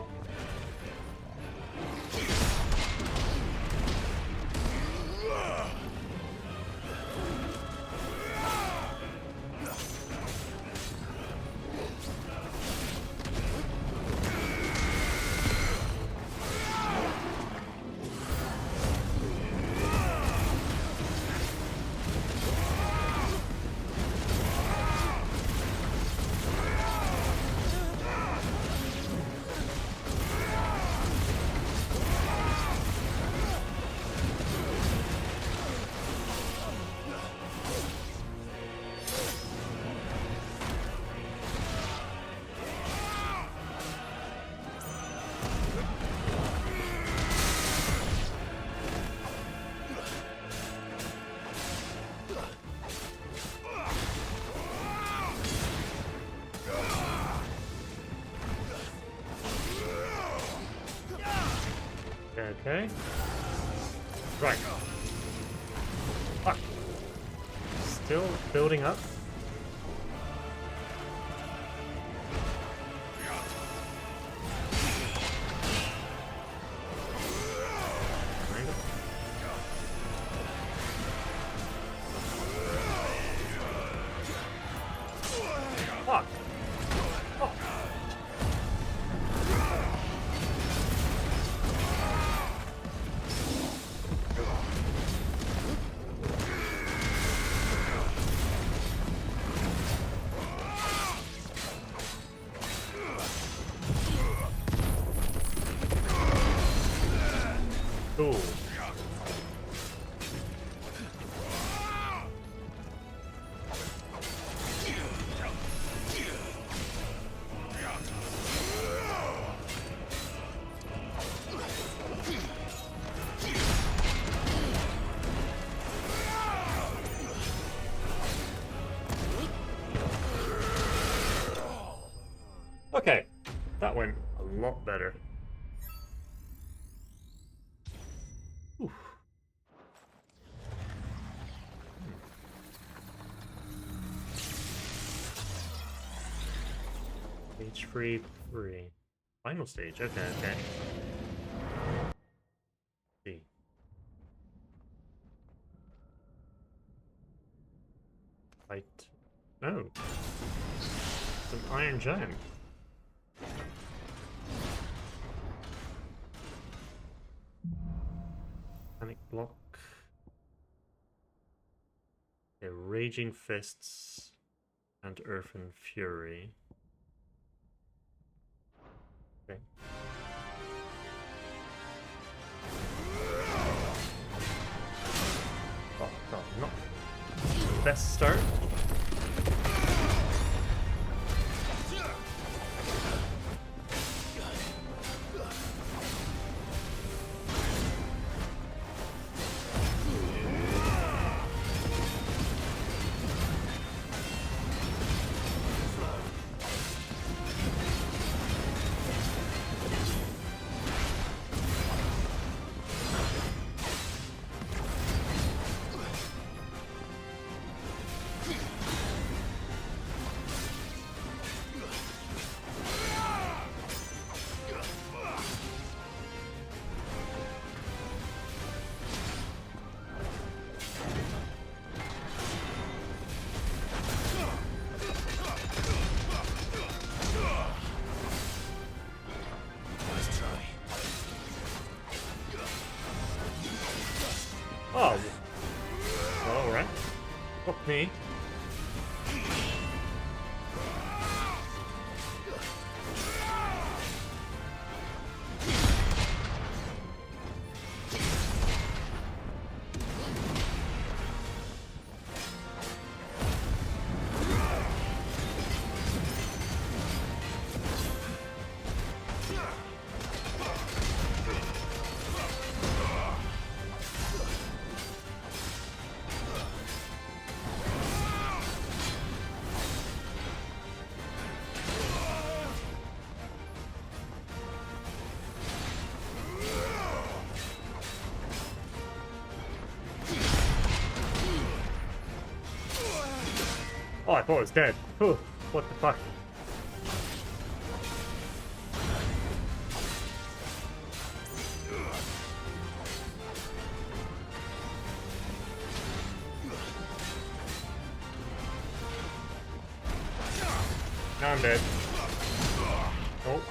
Okay. Right. Fuck. Still building up. Fuck. Oh. Cool. Okay, that went a lot better. Oof. Stage free. Final stage, okay. See. Fight. No. It's an iron giant. Panic block. Yeah, raging fists and earthen fury. Okay. Oh god, not best start. Oh, all right. Fuck me. Oh, I thought it was dead. Whew, what the fuck? Now I'm dead. Oh.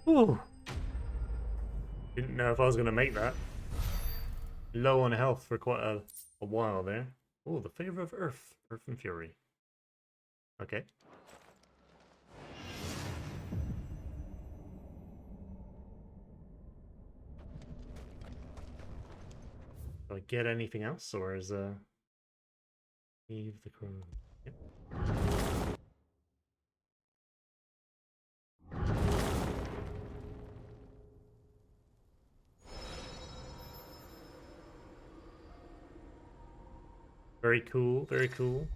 Ooh. Didn't know if I was going to make that. Low on health for quite a while there. Oh, the favor of Earth. Earth and Fury. Okay. Do I get anything else, or is leave the crown? Yep. Very cool, very cool.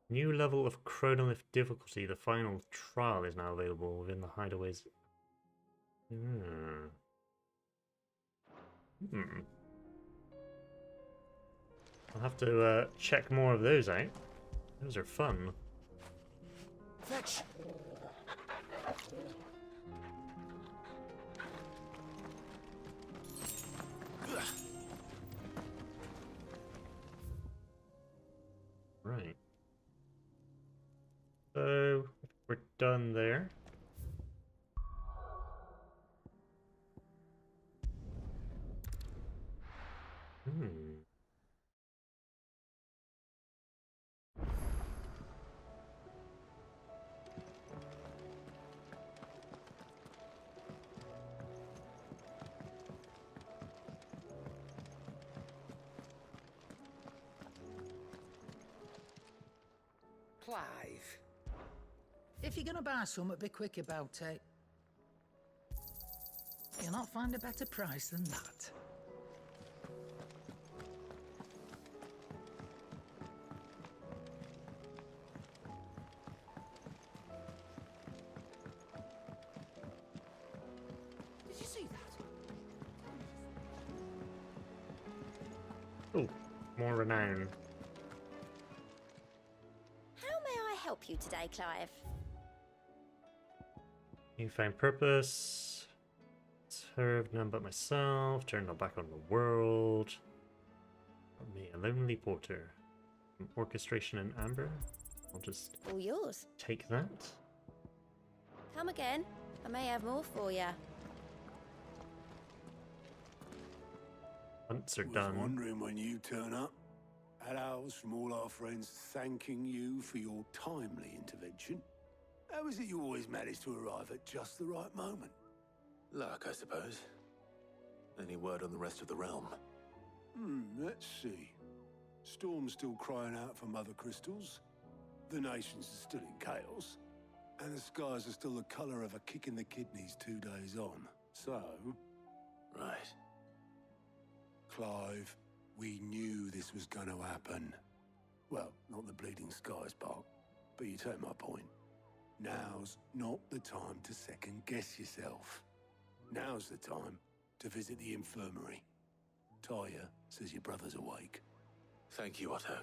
New level of chronolith difficulty. The final trial is now available within the hideaways. Hmm. I'll have to check more of those out. Those are fun.
Fetch.
Right. So we're done there.
Clive. If you're gonna buy something, be quick about it. You'll not find a better price than that. Did you see that?
Oh, more renown.
How may I help you today, Clive?
You find purpose. Serve none but myself. Turn back on the world. Me, a lonely porter. Orchestration and amber. I'll just
All yours.
take that.
Come again. I may have more for you.
Hunts are
Was
done.
wondering when you turn up. Hellos from all our friends thanking you for your timely intervention. How is it you always manage to arrive at just the right moment?
Luck, I suppose. Any word on the rest of the realm?
Let's see. Storm's still crying out for mother crystals. The nations are still in chaos. And the skies are still the colour of a kick in the kidneys 2 days on. So...
Right.
Clive, we knew this was going to happen. Well, not the bleeding skies part, but you take my point. Now's not the time to second-guess yourself. Now's the time to visit the infirmary. Taya says your brother's awake.
Thank you, Otto.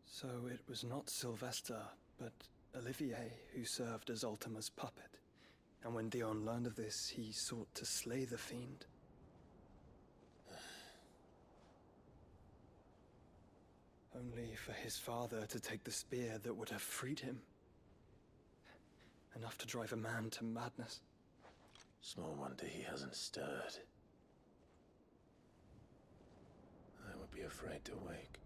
So it was not Sylvester, but Olivier who served as Ultima's puppet. And when Dion learned of this, he sought to slay the fiend. Only for his father to take the spear that would have freed him. enough to drive a man to madness.
Small wonder he hasn't stirred. I would be afraid to wake.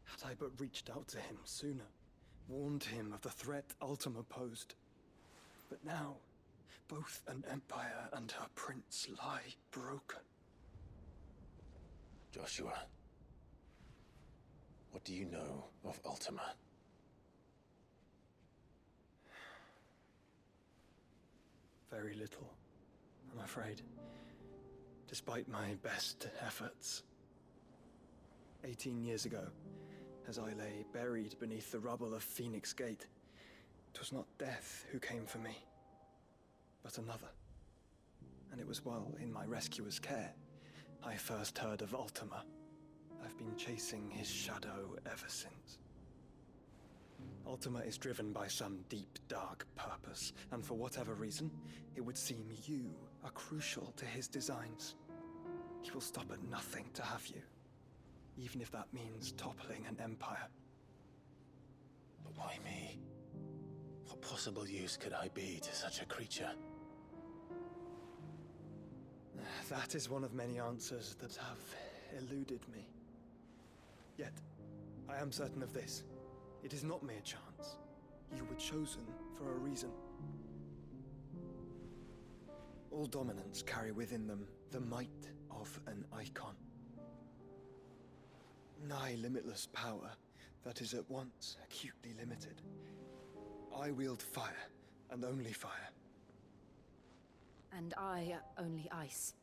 Had I but reached out to him sooner, warned him of the threat Ultima posed. But now, both an empire and her prince lie broken.
Joshua, what do you know of Ultima?
Very little, I'm afraid. Despite my best efforts. 18 years ago, as I lay buried beneath the rubble of Phoenix Gate, 'twas not death who came for me, but another. And it was while in my rescuer's care I first heard of Ultima. I've been chasing his shadow ever since. Ultima is driven by some deep, dark purpose, and for whatever reason, it would seem you are crucial to his designs. He will stop at nothing to have you, even if that means toppling an empire.
But why me? What possible use could I be to such a creature?
That is one of many answers that have eluded me. Yet, I am certain of this. It is not mere chance. You were chosen for a reason. All dominants carry within them the might of an icon. Nigh limitless power that is at once acutely limited. I wield fire, and only fire.
And I only ice.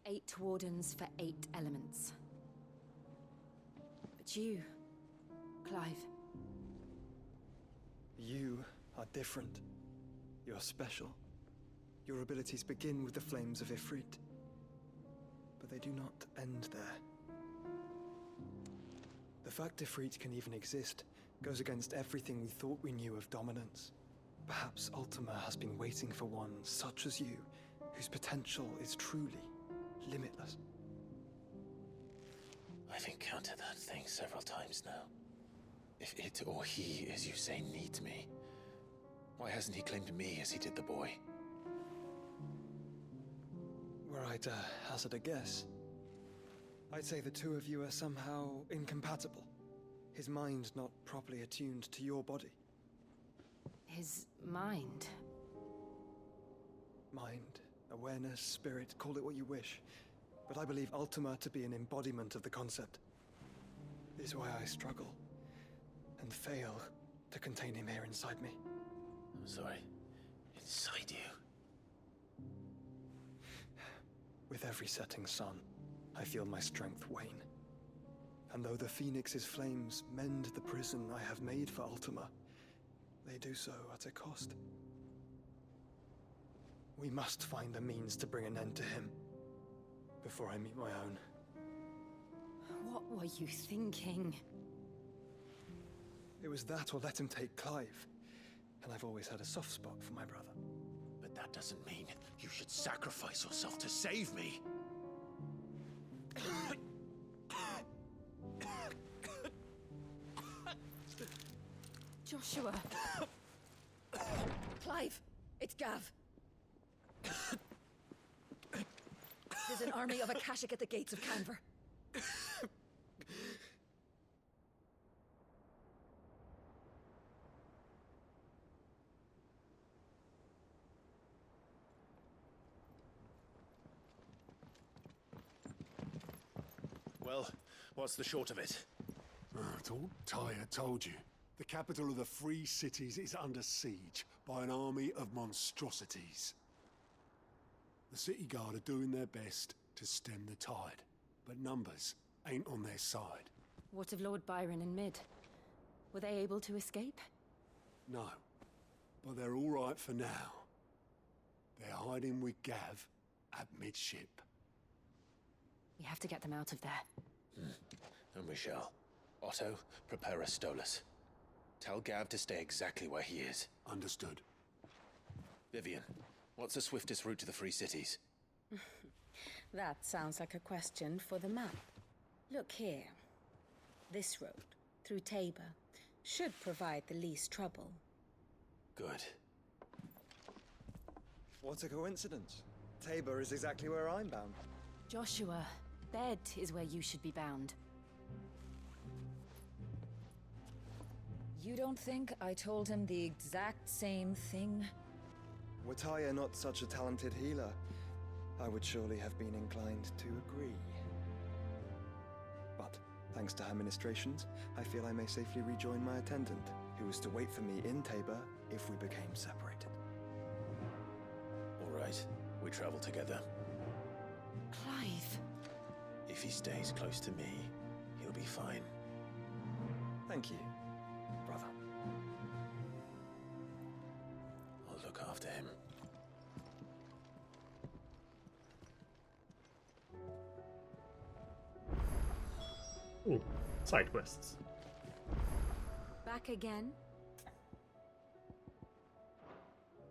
8 wardens for 8 elements. But you, Clive.
You are different. You're special. Your abilities begin with the flames of Ifrit. But they do not end there. The fact Ifrit can even exist goes against everything we thought we knew of dominance. Perhaps Ultima has been waiting for one such as you, whose potential is truly limitless.
I've encountered that thing several times now. If it or he, as you say, needs me, why hasn't he claimed me as he did the boy?
Were I to hazard a guess, I'd say the two of you are somehow incompatible. His mind not properly attuned to your body.
His mind?
Mind, awareness, spirit, call it what you wish. But I believe Ultima to be an embodiment of the concept. This is why I struggle and fail to contain him here inside me.
I'm sorry. Inside you?
With every setting sun, I feel my strength wane. And though the Phoenix's flames mend the prison I have made for Ultima, they do so at a cost. We must find a means to bring an end to him before I meet my own.
What were you thinking?
It was that or let him take Clive. And I've always had a soft spot for my brother.
But that doesn't mean you should sacrifice yourself to save me.
Joshua.
Clive, it's Gav. There's an army of Akashic at the gates of Canver.
Well, what's the short of it?
I thought Tyre told you. The capital of the Free Cities is under siege by an army of monstrosities. The city guard are doing their best to stem the tide, but numbers ain't on their side.
What of Lord Byron and Mid? Were they able to escape?
No, but they're all right for now. They're hiding with Gav at midship.
We have to get them out of there.
And we shall. Otto, prepare a Stolas. Tell Gav to stay exactly where he is.
Understood.
Vivian, what's the swiftest route to the Free Cities?
That sounds like a question for the map. Look here. This road, through Tabor,
should provide the least trouble.
Good.
What a coincidence. Tabor is exactly where I'm bound.
Joshua, bed is where you should be bound.
You don't think I told him the exact same thing?
Were Tyre not such a talented healer, I would surely have been inclined to agree. But, thanks to her ministrations, I feel I may safely rejoin my attendant, who was to wait for me in Tabor if we became separated.
All right, we travel together.
Clive.
If he stays close to me, he'll be fine.
Thank you, brother.
I'll look after him.
Ooh, side quests.
Back again?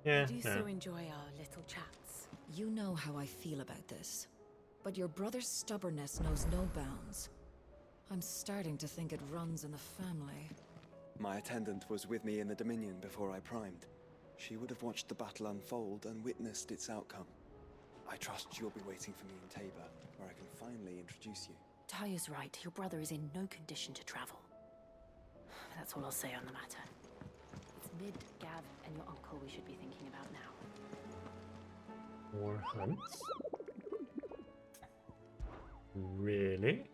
Yeah,
I do
no.
so enjoy our little chats.
You know how I feel about this. But your brother's stubbornness knows no bounds. I'm starting to think it runs in the family.
My attendant was with me in the Dominion before I primed. She would have watched the battle unfold and witnessed its outcome. I trust you'll be waiting for me in Tabor, where I can finally introduce you.
Tyre's right. Your brother is in no condition to travel. That's all I'll say on the matter. It's Mid, Gav, and your uncle we should be thinking about now.
More hunts? Really?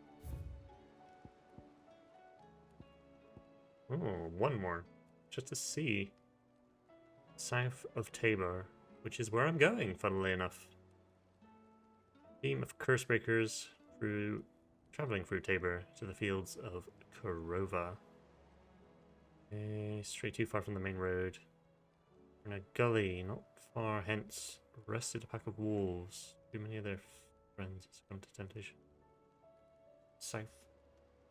Oh, one more. Just to see. South of Tabor, which is where I'm going, funnily enough. Team of Cursebreakers traveling through Tabor to the fields of Korova. Straight too far from the main road. In a gully, not far hence, rested a pack of wolves. Too many of their friends succumbed to temptation. South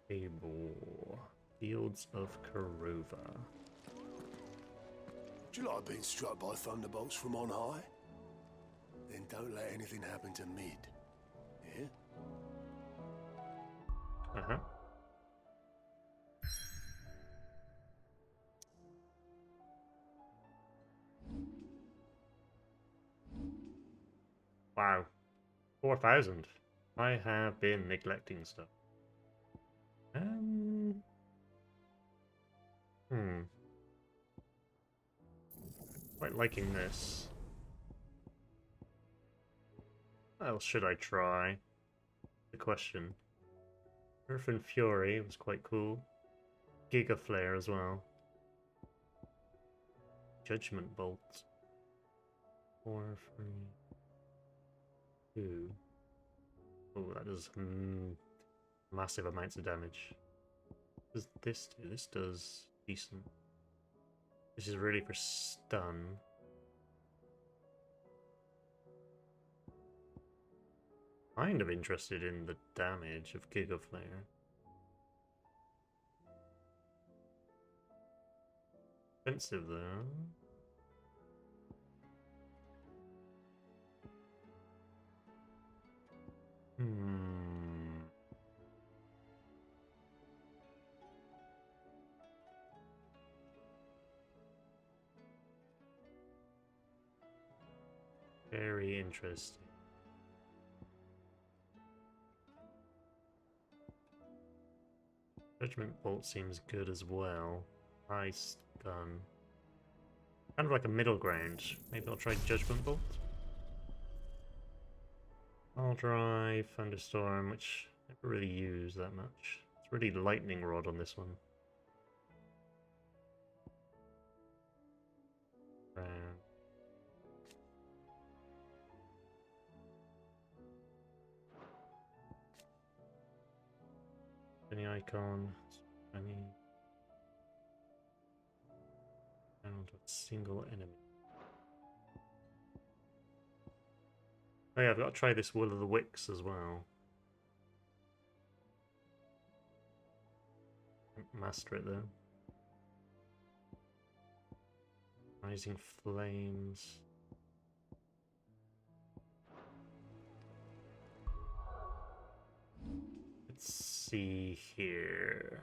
Tabor. Fields of Korova.
Do you like being struck by thunderbolts from on high? Then don't let anything happen to Mid. Yeah?
Uh-huh. Wow. 4,000. I have been neglecting stuff. Quite liking this. What else should I try? The question. Earth and Fury was quite cool. Giga Flare as well. Judgment Bolt. 4, 3, 2. Oh, that does massive amounts of damage. What does this do? This does decent. This is really for stun. Kind of interested in the damage of Giga Flare. Expensive though. Very interesting. Judgment Bolt seems good as well. High stun. Kind of like a middle ground. Maybe I'll try Judgment Bolt. I'll try Thunderstorm, which I never really use that much. It's really Lightning Rod on this one. Any icon, down to a single enemy. Oh yeah, I've got to try this Will of the Wicks as well. Master it though. Rising Flames. Let's see here.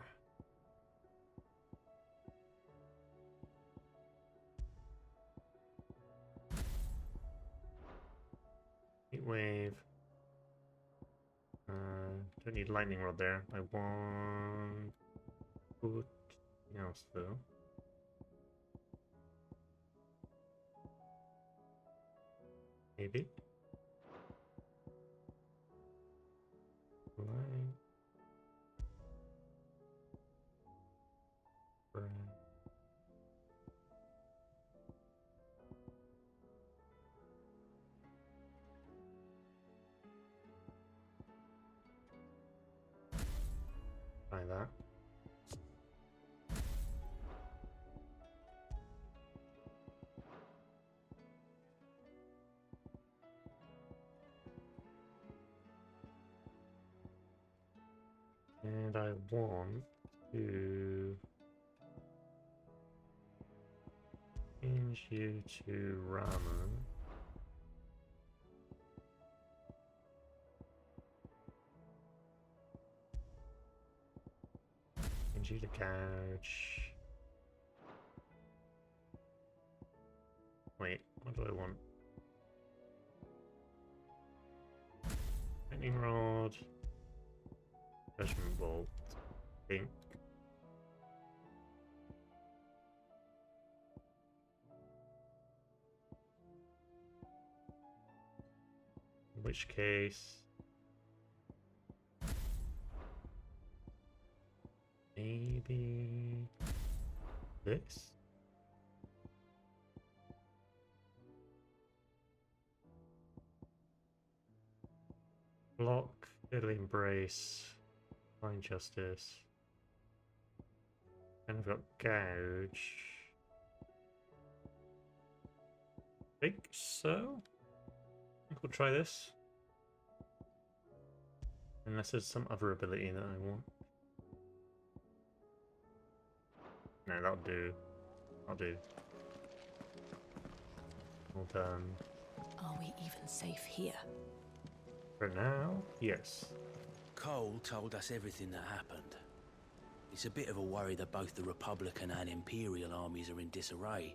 wave. Don't need lightning rod there. I want something else though. Maybe. Light. Burn. Try that. And I want to change you to ramen. Change you to couch. Wait, what do I want? Lightning rod. Judgment bolt. Pink. In which case, maybe this? Block, deadly embrace, find justice. And I've got gouge. Think so? I think we'll try this. Unless there's some other ability that I want. No, that'll do. I'll do. Well done.
Are we even safe here?
For now, yes.
Cole told us everything that happened. It's a bit of a worry that both the Republican and Imperial armies are in disarray.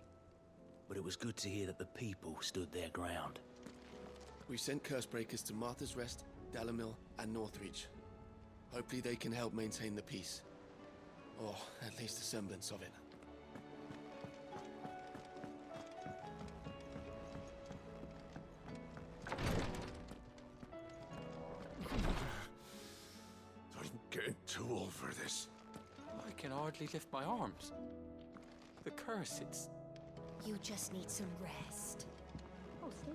But it was good to hear that the people stood their ground.
We've sent Cursebreakers to Martha's Rest, Dalamil, and Northreach. Hopefully they can help maintain the peace. Or at least a semblance of it.
I'm getting too old for this.
I can hardly lift my arms. The curse, it's...
You just need some rest. Oh, see.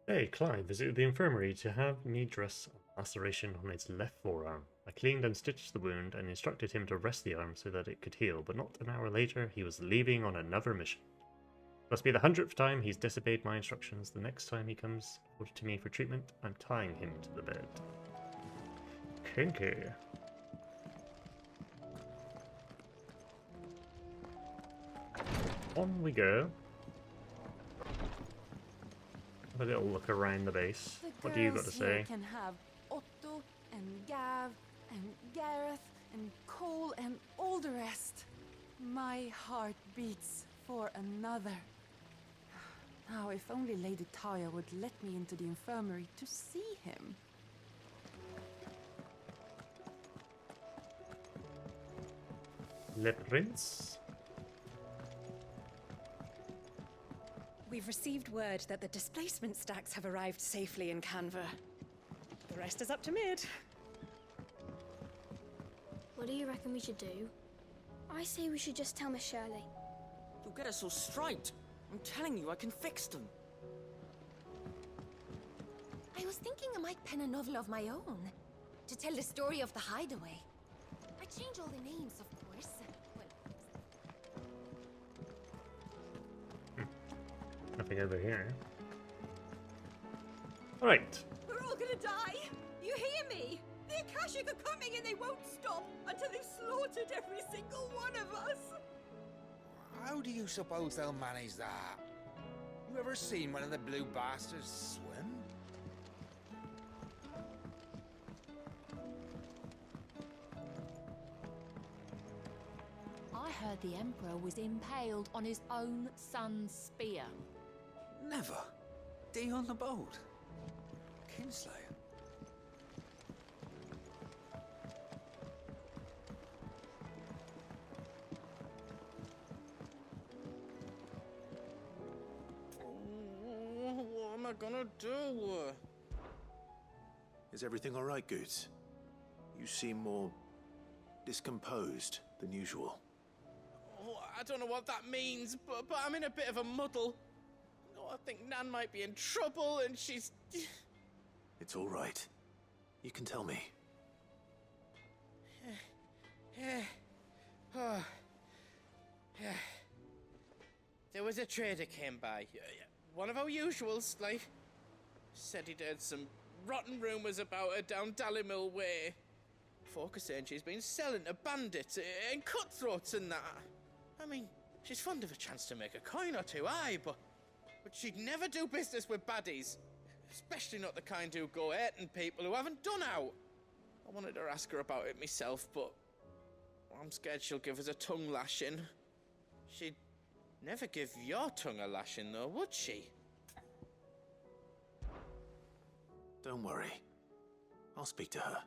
Hey, Clive visited the infirmary to have me dress a laceration on his left forearm. I cleaned and stitched the wound and instructed him to rest the arm so that it could heal, but not an hour later he was leaving on another mission. Must be the 100th time he's disobeyed my instructions. The next time he comes to me for treatment, I'm tying him to the bed. Kinky. On we go. Have a little look around the base. What do you got to say?
Can have Otto and Gav and Gareth and Cole and all the rest. My heart beats for another. Now, if only Lady Taya would let me into the infirmary to see him.
Le Prince?
We've received word that the displacement stacks have arrived safely in Canva. The rest is up to Mid.
What do you reckon we should do? I say we should just tell Miss Shirley.
You'll get us all straight. I'm telling you, I can fix them.
I was thinking I might pen a novel of my own to tell the story of the hideaway. I change all the names, of course.
Nothing over here. Alright.
We're all gonna die! You hear me? The Akashic are coming and they won't stop until they've slaughtered every single one of us!
How do you suppose they'll manage that? You ever seen one of the blue bastards swim?
I
heard the Emperor was impaled on his own son's spear.
Never. Dee on the boat. Kinslayer.
What am I gonna do?
Is everything all right, Goots? You seem more discomposed than usual.
Oh, I don't know what that means, but I'm in a bit of a muddle. Oh, I think Nan might be in trouble, and she's...
It's all right. You can tell me.
There was a trader came by. One of our usuals, like. Said he'd heard some rotten rumours about her down Dalimil way. Folk are saying she's been selling to bandits and cutthroats and that. I mean, she's fond of a chance to make a coin or two, aye, but she'd never do business with baddies. Especially not the kind who go hurting people who haven't done out. I wanted to ask her about it myself, but I'm scared she'll give us a tongue lashing. She'd never give your tongue a lashing, though, would she?
Don't worry. I'll speak to her.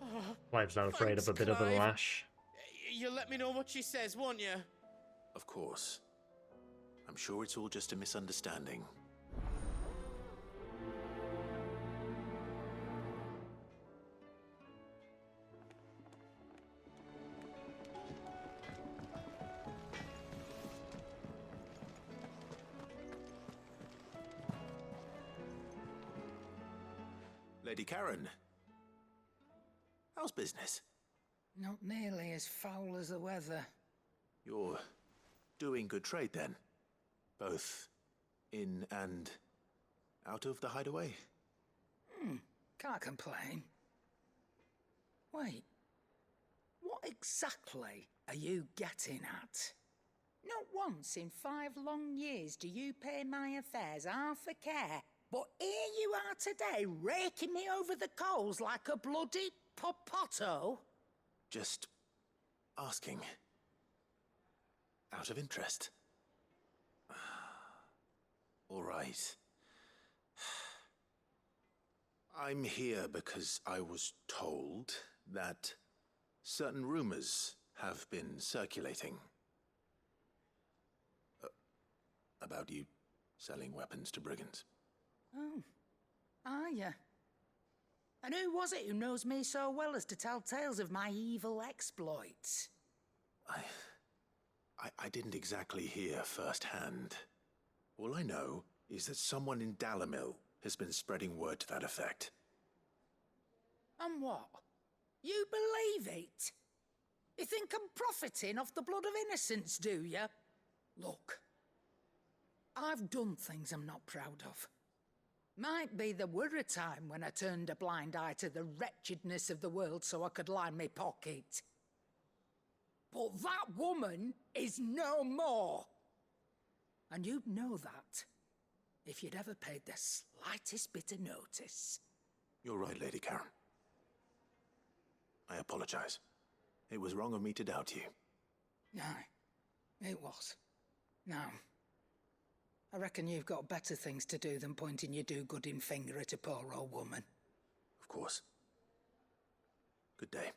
Oh,
Clive's not afraid
thanks,
of a bit of a
Clive.
lash.
You'll let me know what she says, won't you?
Of course. I'm sure it's all just a misunderstanding. Lady Karen. How's business?
Not nearly as foul as the weather.
You're doing good trade then? Both in and out of the hideaway?
Can't complain. Wait. What exactly are you getting at? Not once in 5 long years do you pay my affairs half a care, but here you are today raking me over the coals like a bloody popoto?
Just asking. Out of interest. All right. I'm here because I was told that certain rumors have been circulating. About you selling weapons to brigands.
Oh, are you? And who was it who knows me so well as to tell tales of my evil exploits?
I didn't exactly hear firsthand. All I know is that someone in Dalimil has been spreading word to that effect.
And what? You believe it? You think I'm profiting off the blood of innocents, do you? Look, I've done things I'm not proud of. Might be there were a time when I turned a blind eye to the wretchedness of the world so I could line my pocket. But that woman is no more. And you'd know that if you'd ever paid the slightest bit of notice.
You're right, Lady Karen. I apologize. It was wrong of me to doubt you.
Aye, it was. Now, I reckon you've got better things to do than pointing your do-gooding finger at a poor old woman.
Of course. Good day.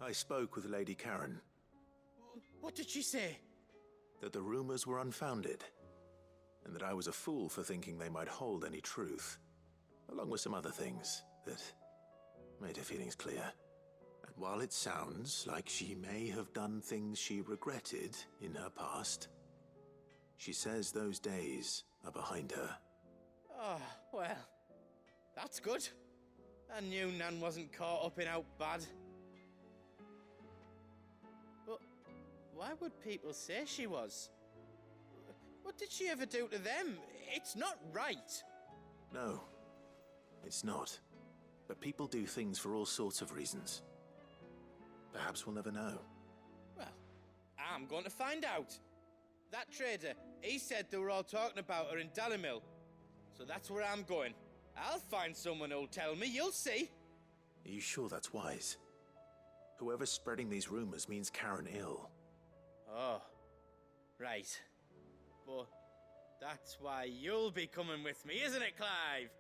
I spoke with Lady Karen.
What did she say?
That the rumors were unfounded, and that I was a fool for thinking they might hold any truth, along with some other things that made her feelings clear. And while it sounds like she may have done things she regretted in her past, she says those days are behind her.
Oh, well, that's good. I knew Nan wasn't caught up in out bad. But why would people say she was? What did she ever do to them? It's not right.
No, it's not. But people do things for all sorts of reasons. Perhaps we'll never know.
Well, I'm going to find out. That trader,
He said they were all talking about her in Dalimil. So that's where I'm going. I'll find someone who'll tell me, you'll see.
Are you sure that's wise? Whoever's spreading these rumors means Karen ill.
Oh, right. But that's why you'll be coming with me, isn't it, Clive?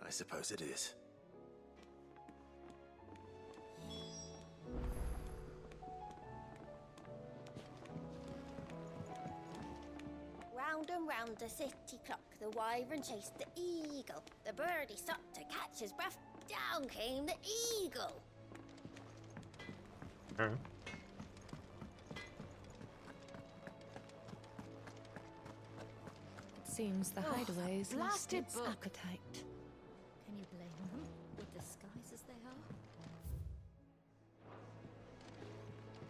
I suppose it is.
Round and round the city clock, the wyvern chased the eagle. The birdie stopped to catch his breath. Down came the eagle.
It seems the hideaways lost
blasted
its
book.
appetite.
Can you blame them? With the skies as they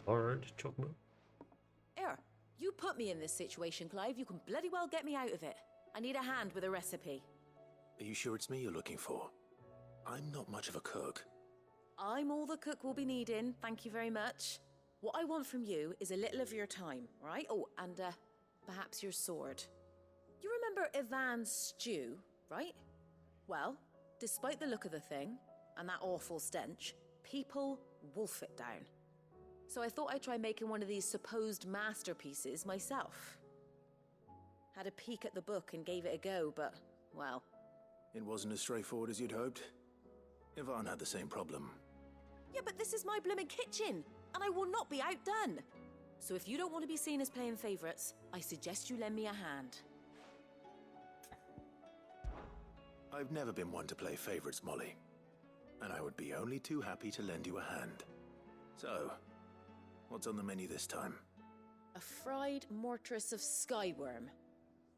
are?
Hard chocolate.
Here, you put me in this situation, Clive. You can bloody well get me out of it. I need a hand with a recipe.
Are you sure it's me you're looking for? I'm not much of a cook.
I'm all the cook will be needing, thank you very much. What I want from you is a little of your time, right? Oh, and perhaps your sword. You remember Ivan's stew, right? Well, despite the look of the thing, and that awful stench, people wolf it down. So I thought I'd try making one of these supposed masterpieces myself. Had a peek at the book and gave it a go, but, well...
It wasn't as straightforward as you'd hoped. Ivan had the same problem.
Yeah, but this is my blooming kitchen, and I will not be outdone. So if you don't want to be seen as playing favourites, I suggest you lend me a hand.
I've never been one to play favorites, Molly. And I would be only too happy to lend you a hand. So, what's on the menu this time?
A fried mortress of skyworm.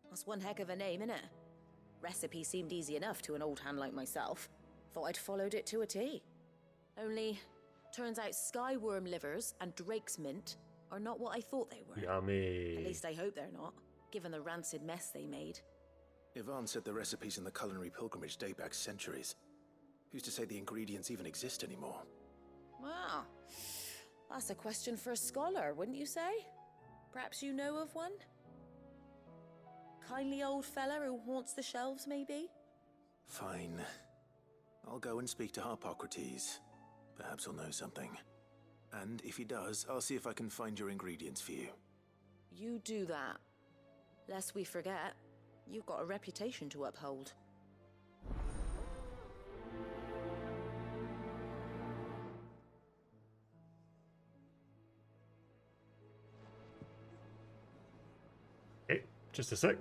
That's one heck of a name, innit? Recipe seemed easy enough to an old hand like myself. Thought I'd followed it to a T. Only, turns out skyworm livers and drake's mint are not what I thought they were.
Yummy.
At least I hope they're not, given the rancid mess they made.
Ivan said the recipes in the culinary pilgrimage date back centuries. Who's to say the ingredients even exist anymore?
Wow. That's a question for a scholar, wouldn't you say? Perhaps you know of one? Kindly old fella who haunts the shelves, maybe?
Fine. I'll go and speak to Harpocrates. Perhaps he'll know something. And if he does, I'll see if I can find your ingredients for you.
You do that. Lest we forget, you've got a reputation to uphold.
Hey, just a sec.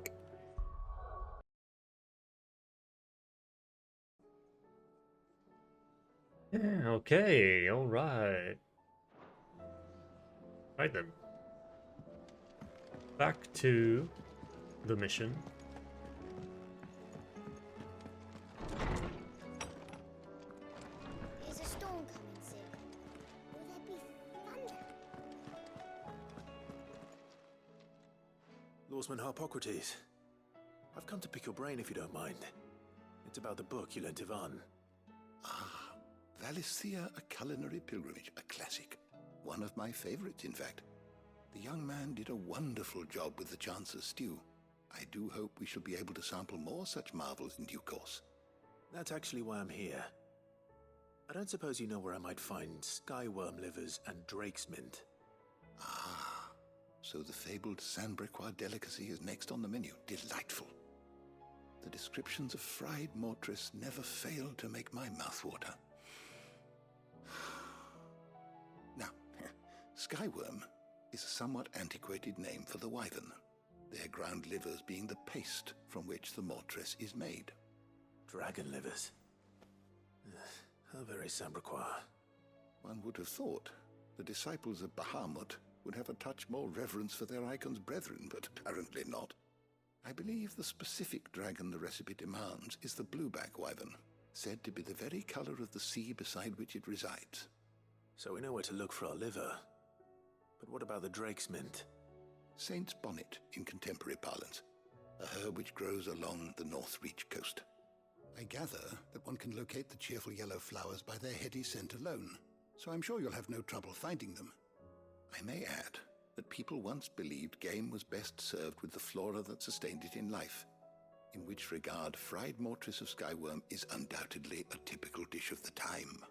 Yeah, okay, alright. Right then. Back to the mission.
There's a storm coming soon. Will there be thunder?
Lawsman Harpocrates. I've come to pick your brain if you don't mind. It's about the book you lent Ivan.
Valisthea, a culinary pilgrimage, a classic. One of my favorites, in fact. The young man did a wonderful job with the Chance's stew. I do hope we shall be able to sample more such marvels in due course.
That's actually why I'm here. I don't suppose you know where I might find skyworm livers and drake's mint.
So the fabled Sandbrequois delicacy is next on the menu. Delightful. The descriptions of fried mortress never fail to make my mouth water. Now, skyworm is a somewhat antiquated name for the wyvern, their ground livers being the paste from which the mortress is made.
Dragon livers. How very Sandbrequois.
One would have thought the disciples of Bahamut would have a touch more reverence for their icon's brethren, but apparently not. I believe the specific dragon the recipe demands is the blueback wyvern, said to be the very color of the sea beside which it resides.
So we know where to look for our liver. But what about the drake's mint?
Saint's bonnet in contemporary parlance, a herb which grows along the North Reach coast. I gather that one can locate the cheerful yellow flowers by their heady scent alone, so I'm sure you'll have no trouble finding them. I may add that people once believed game was best served with the flora that sustained it in life, in which regard fried mortress of skyworm is undoubtedly a typical dish of the time.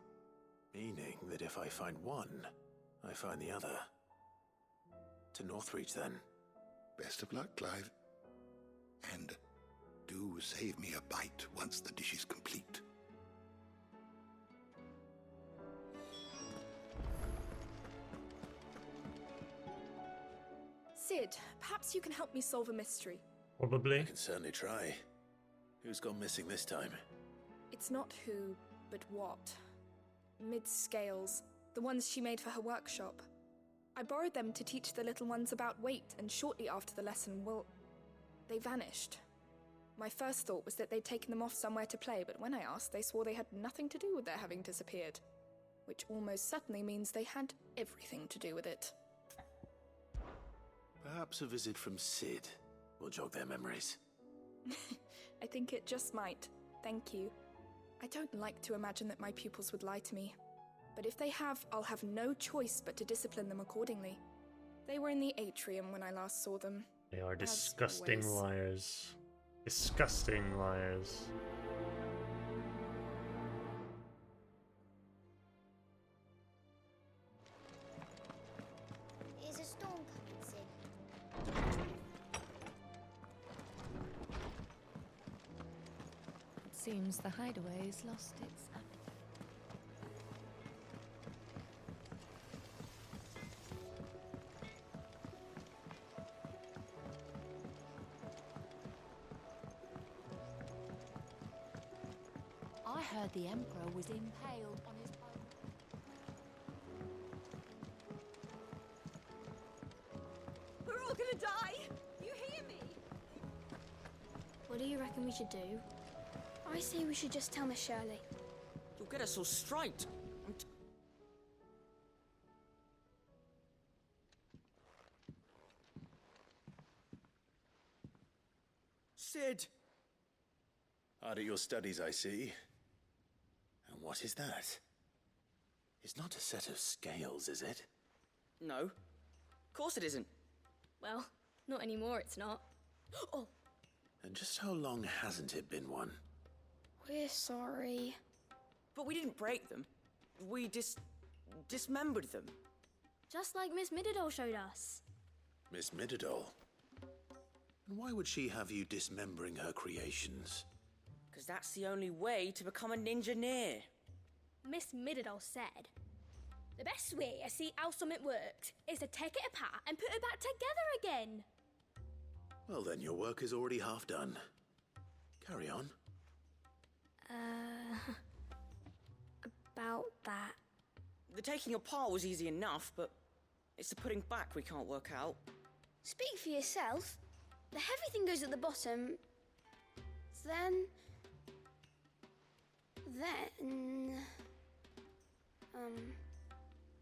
Meaning that if I find one, I find the other. To Northreach, then.
Best of luck, Clive. And do save me a bite once the dish is complete.
Sid, perhaps you can help me solve a mystery.
Probably.
I can certainly try. Who's gone missing this time?
It's not who, but what. Mid's scales, the ones she made for her workshop. I borrowed them to teach the little ones about weight, and shortly after the lesson, well, they vanished. My first thought was that they'd taken them off somewhere to play, but when I asked, they swore they had nothing to do with their having disappeared. Which almost certainly means they had everything to do with it.
Perhaps a visit from Sid will jog their memories.
I think it just might. Thank you. I don't like to imagine that my pupils would lie to me. But if they have, I'll have no choice but to discipline them accordingly. They were in the atrium when I last saw them.
They are disgusting liars. Disgusting liars.
Is a storm coming, Sid?
It seems the hideaway's lost its appetite. I heard the Emperor was impaled on his own.
We're all gonna die! You hear me?
What do you reckon we should do? I say we should just tell Miss Shirley.
You'll get us all straight.
Sid! Hard at your studies, I see. And what is that? It's not a set of scales, is it?
No. Of course it isn't.
Well, not anymore, it's not. Oh,
And just how long hasn't it been one?
we're sorry.
But we didn't break them. We dismembered them.
Just like Miss Mididol showed us.
Miss Mididol? And why would she have you dismembering her creations?
Because that's the only way to become a ninja-near.
Miss Mididol said, the best way I see how something works is to take it apart and put it back together again.
Well then, your work is already half done. Carry on.
About that.
The taking apart was easy enough, but it's the putting back we can't work out.
Speak for yourself. The heavy thing goes at the bottom. Then...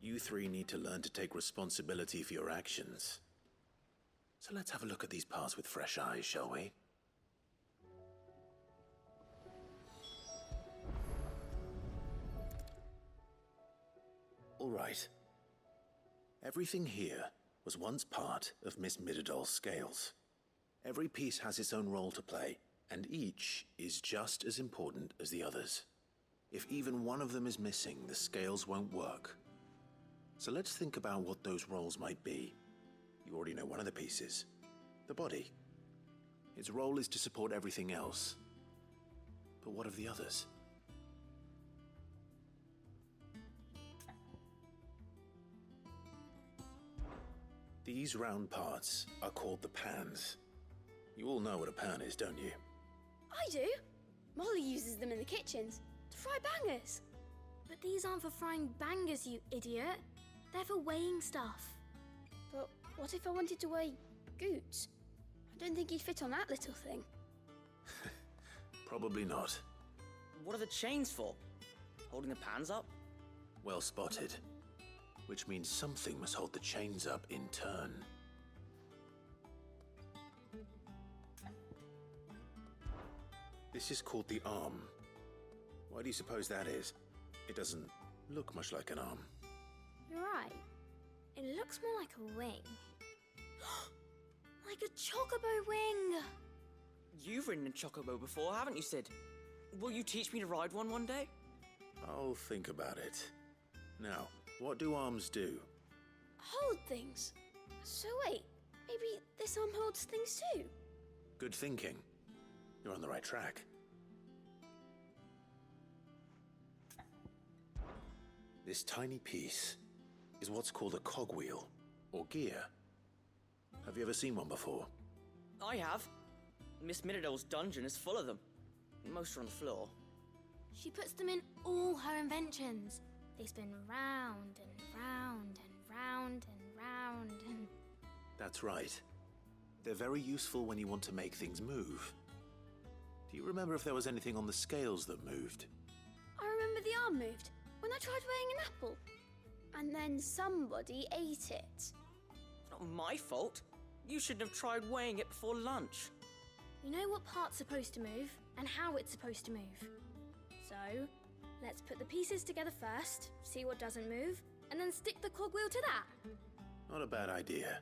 You three need to learn to take responsibility for your actions. So let's have a look at these parts with fresh eyes, shall we? All right. Everything here was once part of Miss Mididol's scales. Every piece has its own role to play, and each is just as important as the others. If even one of them is missing, the scales won't work. So let's think about what those roles might be. You already know one of the pieces. The body. Its role is to support everything else. But what of the others? These round parts are called the pans. You all know what a pan is, don't you?
I do. Molly uses them in the kitchens to fry bangers. But these aren't for frying bangers, you idiot. They're for weighing stuff. But what if I wanted to weigh Goots? I don't think he'd fit on that little thing.
Probably not.
What are the chains for? Holding the pans up?
Well spotted. Which means something must hold the chains up in turn. This is called the arm. Why do you suppose that is? It doesn't look much like an arm.
You're right. It looks more like a wing. Like a chocobo wing!
You've ridden a chocobo before, haven't you, Sid? Will you teach me to ride one day?
I'll think about it. Now, what do arms do?
Hold things. So wait, maybe this arm holds things too?
Good thinking. You're on the right track. This tiny piece is what's called a cogwheel, or gear. Have you ever seen one before?
I have. Miss Minadol's dungeon is full of them. Most are on the floor.
She puts them in all her inventions. They spin round and round and round and round and...
That's right. They're very useful when you want to make things move. Do you remember if there was anything on the scales that moved?
I remember the arm moved when I tried weighing an apple. And then somebody ate it.
It's not my fault. You shouldn't have tried weighing it before lunch.
You know what part's supposed to move and how it's supposed to move. So, let's put the pieces together first, see what doesn't move, and then stick the cogwheel to that.
Not a bad idea.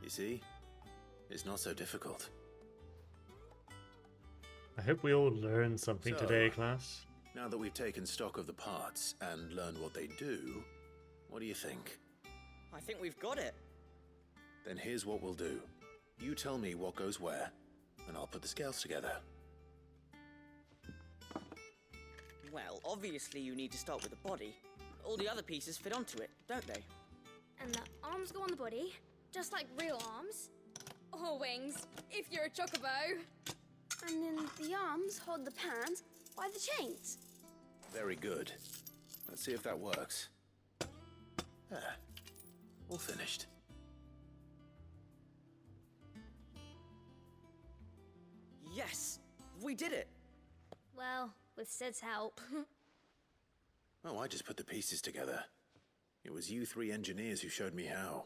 You see? It's not so difficult.
I hope we all learned something
So,
today, class.
Now that we've taken stock of the parts and learned what they do, what do you think?
I think we've got it.
Then here's what we'll do. You tell me what goes where, and I'll put the scales together.
Well, obviously you need to start with the body. All the other pieces fit onto it, don't they?
And the arms go on the body, just like real arms. Or wings, if you're a chocobo. And then the arms hold the pans by the chains.
Very good. Let's see if that works. Ah, all finished.
Yes! We did it!
Well, with Sid's help.
Oh, I just put the pieces together. It was you three engineers who showed me how.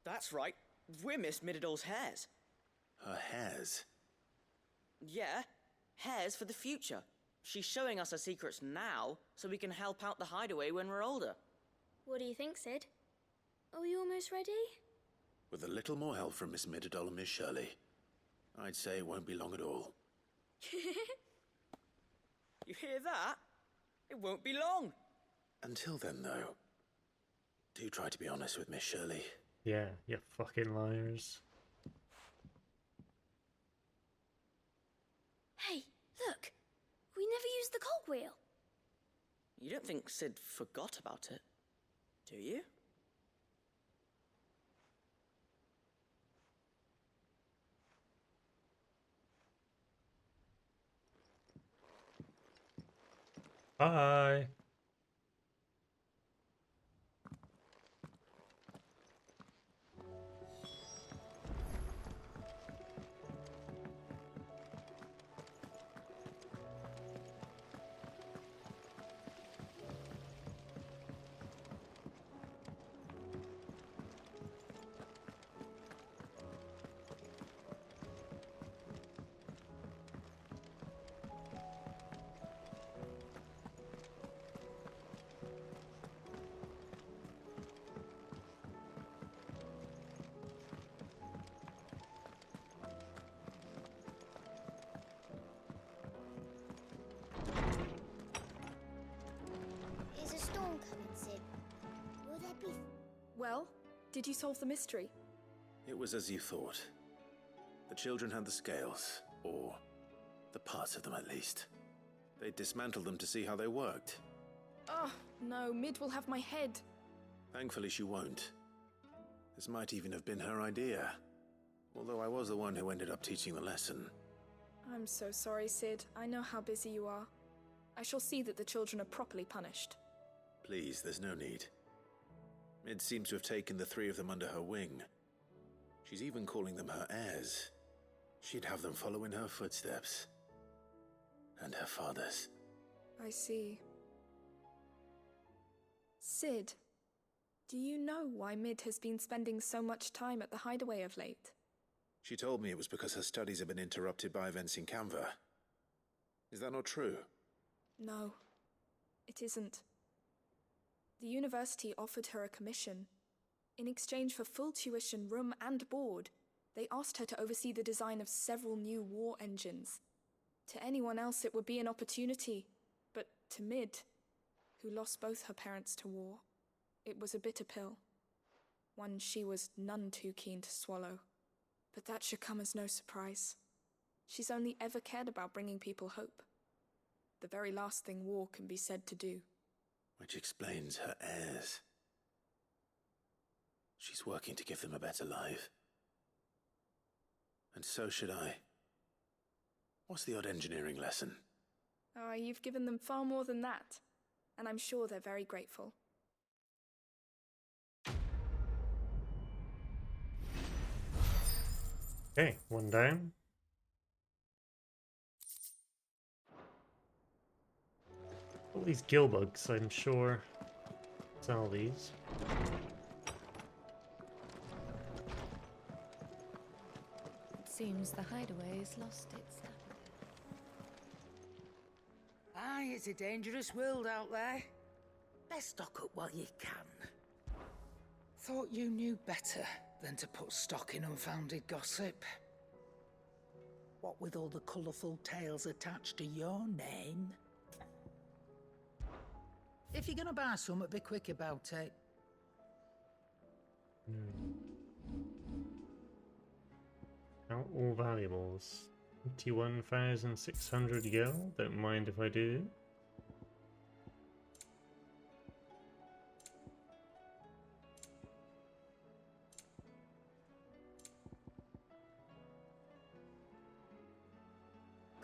That's right. We're Miss Minadol's hairs.
Her hairs?
Yeah, hairs for the future. She's showing us her secrets now, so we can help out the hideaway when we're older.
What do you think, Sid? Are we almost ready?
With a little more help from Miss Minadol and Miss Shirley, I'd say it won't be long at all.
You hear that? It won't be long.
Until then, though, do try to be honest with Miss Shirley.
Yeah, you fucking liars.
Hey, look! We never used the cogwheel.
You don't think Sid forgot about it, do you?
Bye.
Is a storm coming, Sid? Will there be...
Well, did you solve the mystery?
It was as you thought. The children had the scales, or the parts of them at least. They dismantled them to see how they worked.
Oh, no, Mid will have my head.
Thankfully she won't. This might even have been her idea. Although I was the one who ended up teaching the lesson.
I'm so sorry, Sid. I know how busy you are. I shall see that the children are properly punished.
Please, there's no need. Mid seems to have taken the three of them under her wing. She's even calling them her heirs. She'd have them follow in her footsteps. And her father's.
I see. Sid, do you know why Mid has been spending so much time at the hideaway of late?
She told me it was because her studies have been interrupted by events in Canva. Is that not true?
No, it isn't. The university offered her a commission In exchange for full tuition, room, and board, they asked her to oversee the design of several new war engines. To anyone else, it would be an opportunity, but to Mid, who lost both her parents to war, it was a bitter pill. One she was none too keen to swallow. But that should come as no surprise. She's only ever cared about bringing people hope. The very last thing war can be said to do.
Which explains her heirs. She's working to give them a better life. And so should I. What's the odd engineering lesson?
Oh, you've given them far more than that. And I'm sure they're very grateful.
Okay, one down. All these gill bugs, I'm sure. Sell these.
It seems the hideaway has lost its snapper.
Aye, it's a dangerous world out there. Best stock up while you can. Thought you knew better than to put stock in unfounded gossip. What with all the colourful tales attached to your name. If you're gonna buy something, be quick about it.
Count all valuables. 21,600 gil. Don't mind if I do.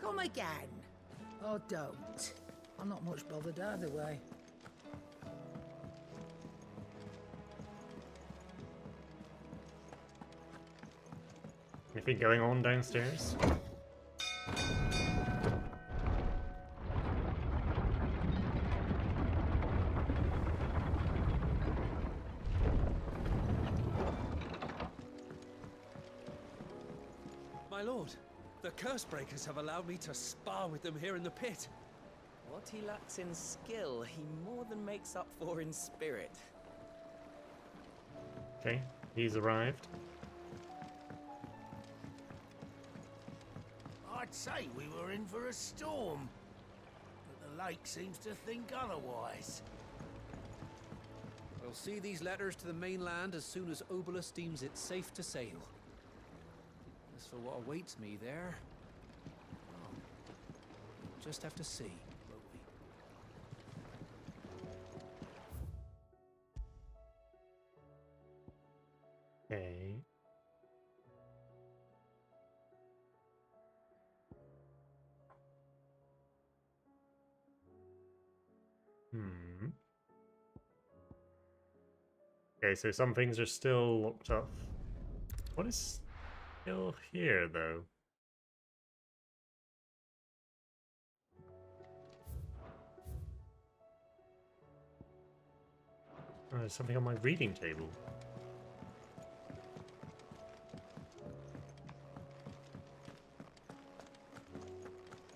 Come again. Or don't. I'm not much bothered either way.
Anything going on downstairs?
My lord, the curse breakers have allowed me to spar with them here in the pit.
What he lacks in skill, he more than makes up for in spirit.
Okay, he's arrived.
I'd say we were in for a storm, but the lake seems to think otherwise.
We'll see these letters to the mainland as soon as Obelus deems it safe to sail. As for what awaits me there, well, we'll just have to see, won't we?
Okay. Okay, so some things are still locked up. What is still here, though? Oh, there's something on my reading table.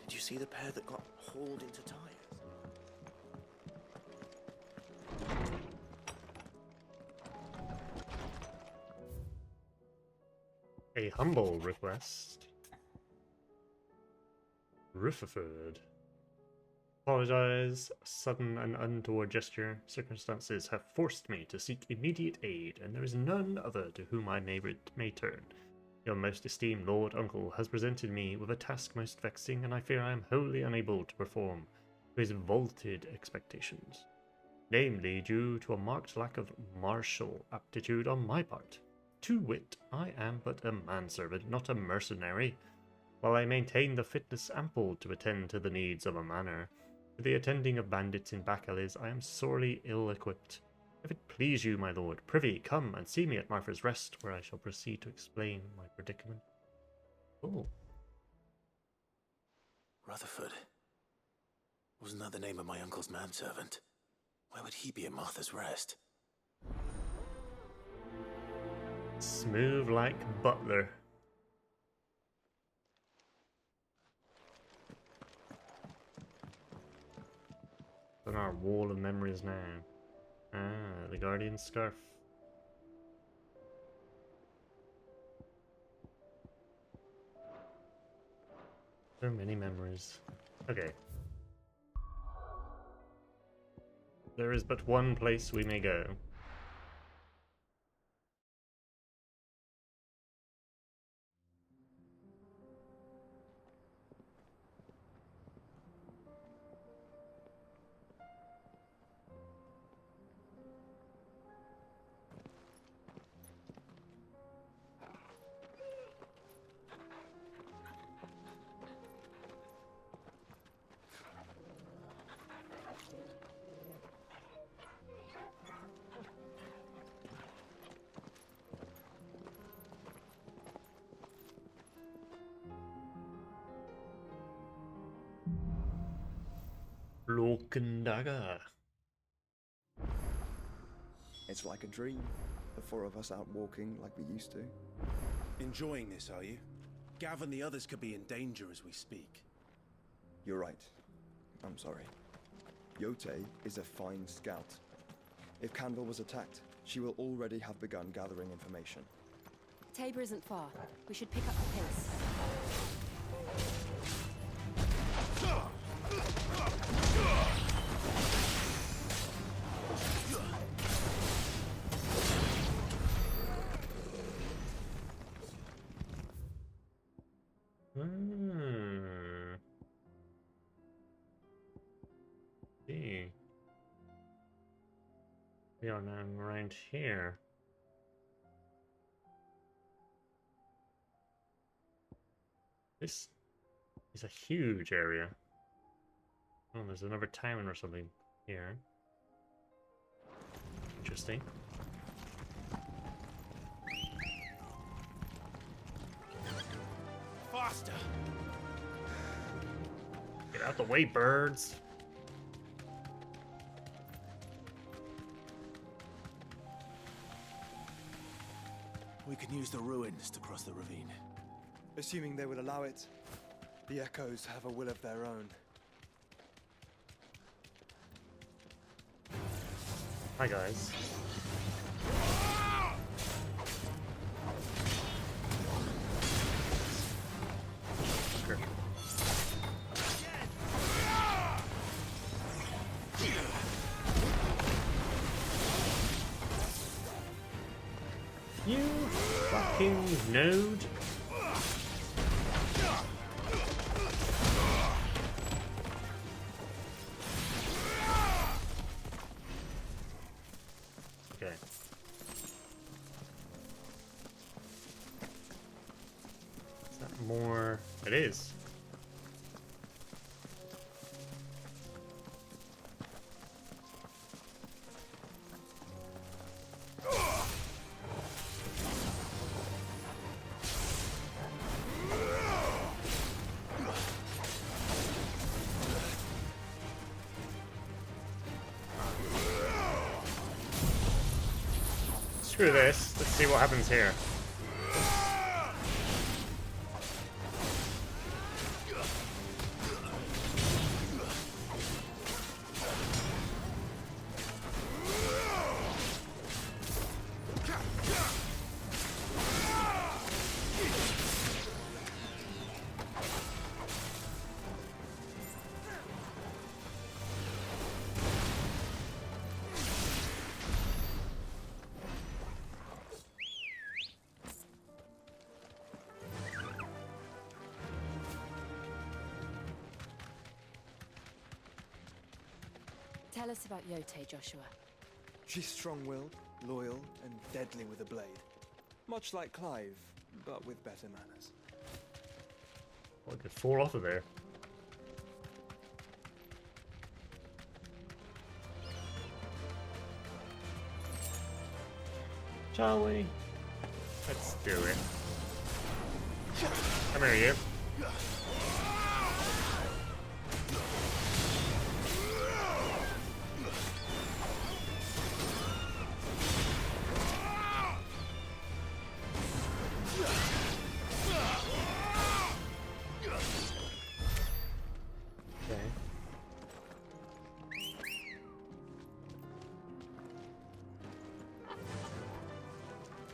Did you see the pair that got hauled into tires?
A humble request. Rutherford. Apologize. Sudden and untoward gesture. Circumstances have forced me to seek immediate aid, and there is none other to whom I may turn. Your most esteemed Lord Uncle has presented me with a task most vexing, and I fear I am wholly unable to perform to his vaulted expectations. Namely, due to a marked lack of martial aptitude on my part. To wit, I am but a manservant, not a mercenary. While I maintain the fitness ample to attend to the needs of a manor, for the attending of bandits in back alleys I am sorely ill-equipped. If it please you, my lord, prithee come and see me at Martha's Rest, where I shall proceed to explain my predicament. Oh.
Rutherford. Wasn't that the name of my uncle's manservant? Why would he be at Martha's Rest?
Smooth like butler. On our wall of memories now. Ah, the Guardian Scarf. So many memories. Okay. There is but one place we may go. Cloak and dagger.
It's like a dream. The four of us out walking like we used to.
Enjoying this, are you? Gav and the others could be in danger as we speak.
You're right. I'm sorry. Yote is a fine scout. If Canville was attacked, she will already have begun gathering information.
Tabor isn't far. We should pick up the pace.
See. We are now around here. This is a huge area. Oh, there's another town or something here. Interesting.
Faster!
Get out the way, birds!
We can use the ruins to cross the ravine.
Assuming they will allow it, the Echoes have a will of their own.
Hi, guys. Sure. You fucking node. Okay. Is that more? It is. Screw this. Let's see what happens here.
Tell us about Yote, Joshua.
She's strong-willed, loyal, and deadly with a blade. Much like Clive, but with better manners.
Well, I could fall off of there. Shall we? Let's do it. Come here, you.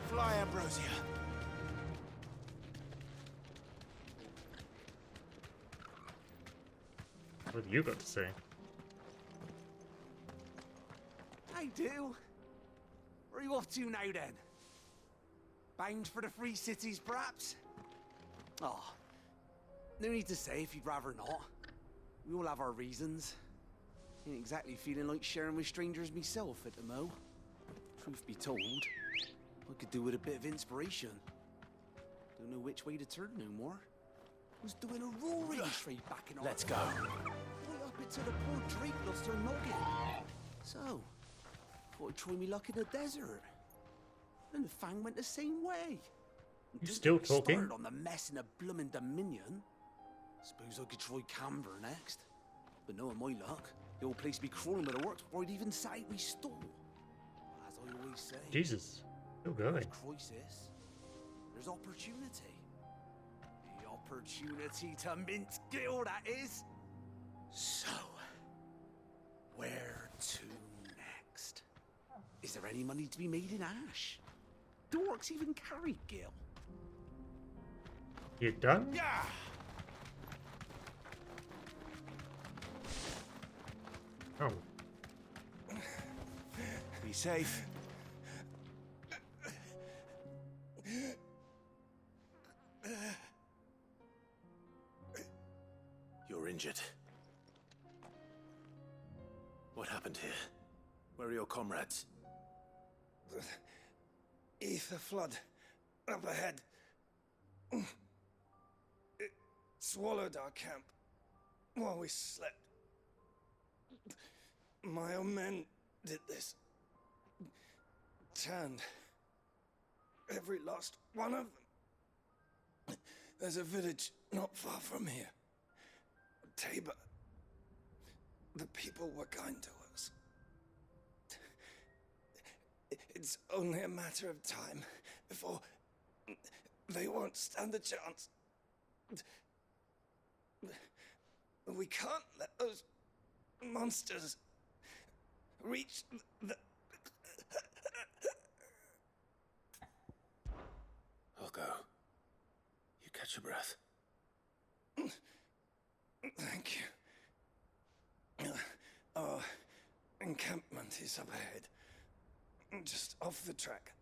Fly, Ambrosia.
What have you got to say?
I do. Where are you off to now, then? Bound for the Free Cities, perhaps? Oh, no need to say if you'd rather not. We all have our reasons. Ain't exactly feeling like sharing with strangers myself at the mo. Truth be told, I could do with a bit of inspiration. Don't know which way to turn no more. Was doing a roaring trade back in our...
Let's go.
Right up until the poor Drake lost her noggin. So, thought I'd try me luck in the desert. And the Fang went the same way.
You still talking?
Started on the mess in the bloomin' Dominion. Suppose I could try Camber next. But knowing my luck, the old place be crawling with the works before I'd even sat out my stall. As I always say...
Jesus. Still going.
There's crisis. There's opportunity. The opportunity to mince Gil, that is. So, where to next? Is there any money to be made in Ash? Do orcs even carry Gil?
You done?
Yeah!
Oh.
Be safe.
You're injured. What happened here? Where are your comrades?
Ether flood. Up ahead. It swallowed our camp while we slept. My own men did this. Turned every last one of them. There's a village not far from here. Tabor. The people were kind to us. It's only a matter of time before they won't stand a chance. We can't let those monsters reach the...
I'll go. You catch your breath.
Thank you. Our encampment is up ahead. Just off the track.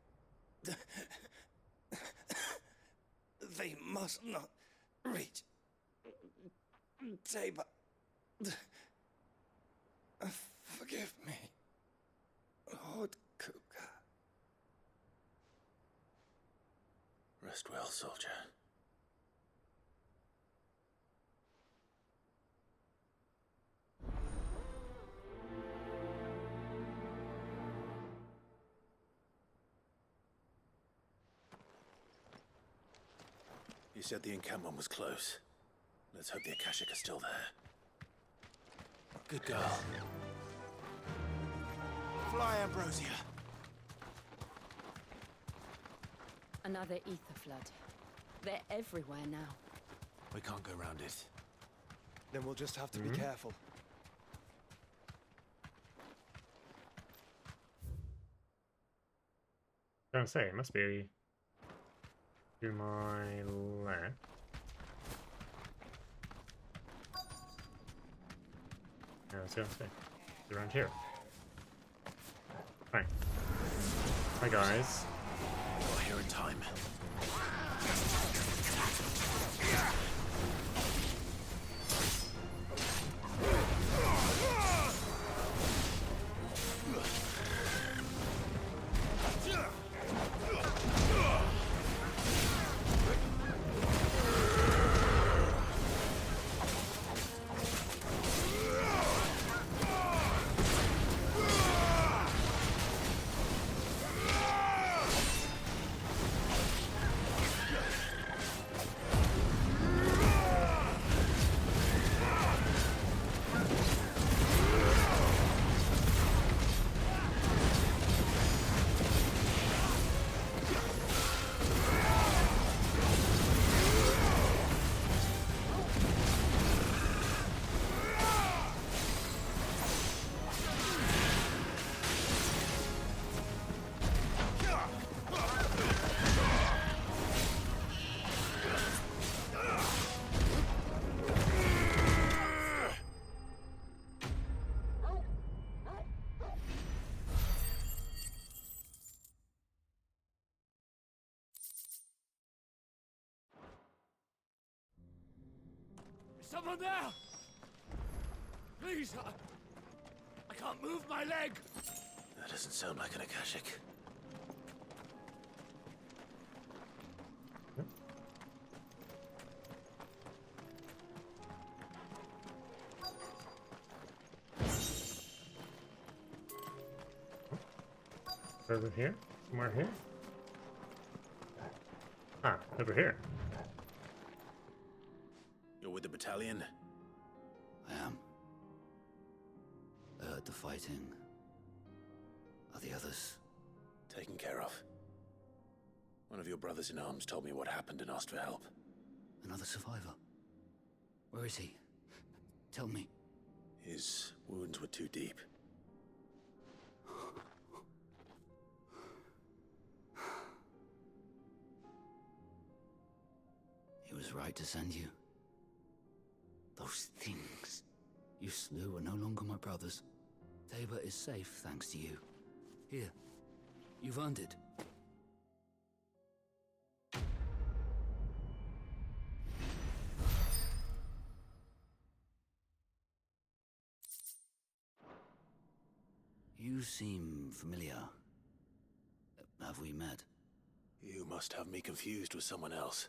They must not reach Tabor. Forgive me, Lord Kuka.
Rest well, soldier. You said the encampment was close. Let's hope the Akashic are still there. Good girl.
Fly, Ambrosia.
Another ether flood. They're everywhere now.
We can't go round it.
Then we'll just have to be careful.
I was gonna say, it must be to my left. Yeah, I was gonna say, it's around here. Hi. Hi guys.
Got here in time.
Someone there! Please, I can't move my leg!
That doesn't sound like an Akashic.
Over here? Somewhere here? Ah, over here.
You're with the battalion?
I am. I heard the fighting. Are the others?
Taken care of. One of your brothers in arms told me what happened and asked for help.
Another survivor? Where is he? Tell me.
His wounds were too deep.
He was right to send you. Those things you slew are no longer my brothers. Tabor is safe thanks to you. Here, you've earned it. You seem familiar. Have we met?
You must have me confused with someone else.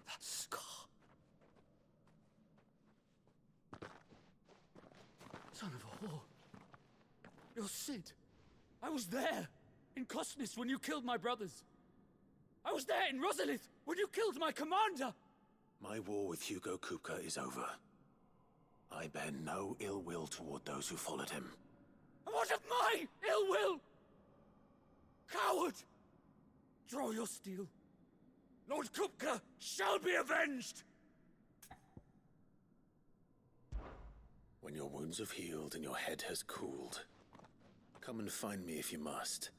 That scar.
Son of a whore. You're Sid. I was there in Cosnis when you killed my brothers. I was there in Rosalith when you killed my commander.
My war with Hugo Kupka is over. I bear no ill will toward those who followed him.
And what of my ill will? Coward! Draw your steel. Lord Kupka shall be avenged!
When your wounds have healed and your head has cooled, come and find me if you must.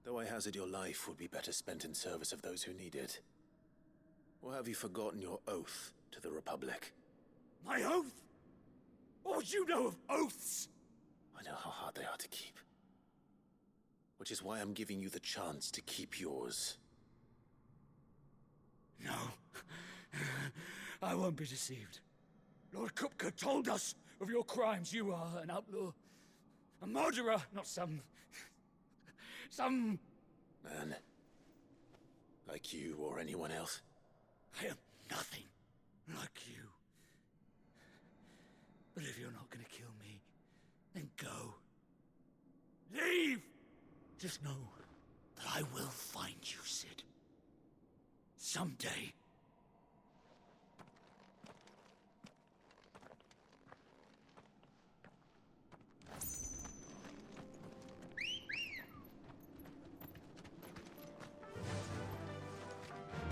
Though I hazard your life would be better spent in service of those who need it. Or have you forgotten your oath to the Republic?
My oath? What would you know of oaths?
I know how hard they are to keep. Which is why I'm giving you the chance to keep yours.
No. I won't be deceived. Lord Kupka told us of your crimes. You are an outlaw. A murderer, not some...
Man. Like you or anyone else.
I am nothing like you. But if you're not gonna kill me, then go. Leave! Just know that I will find you, Sid. Someday.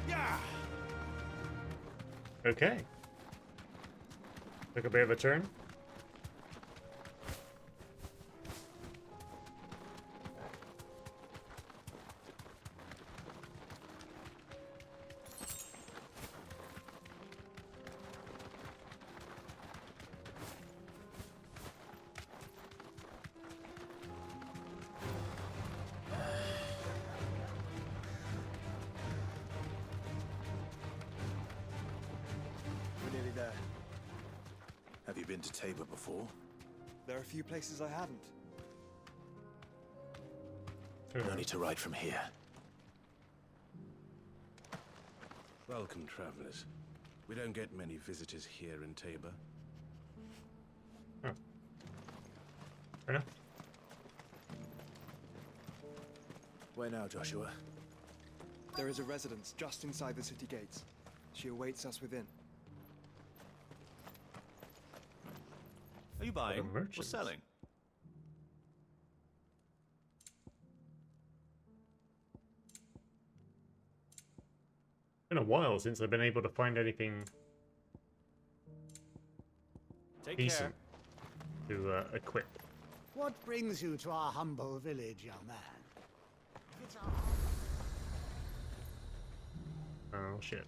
Yeah!
Okay. Took a bit of a turn.
We're nearly there. Have you been to Tabor before?
There are a few places I haven't.
No need to ride from here.
Welcome, travelers. We don't get many visitors here in Tabor.
Oh. Fair enough.
Where now, Joshua?
There is a residence just inside the city gates. She awaits us within.
Are you buying or
merchants.
selling?
Been a while since I've been able to find anything
Take
decent
care.
to equip.
What brings you to our humble village, young man? It's our...
Oh shit.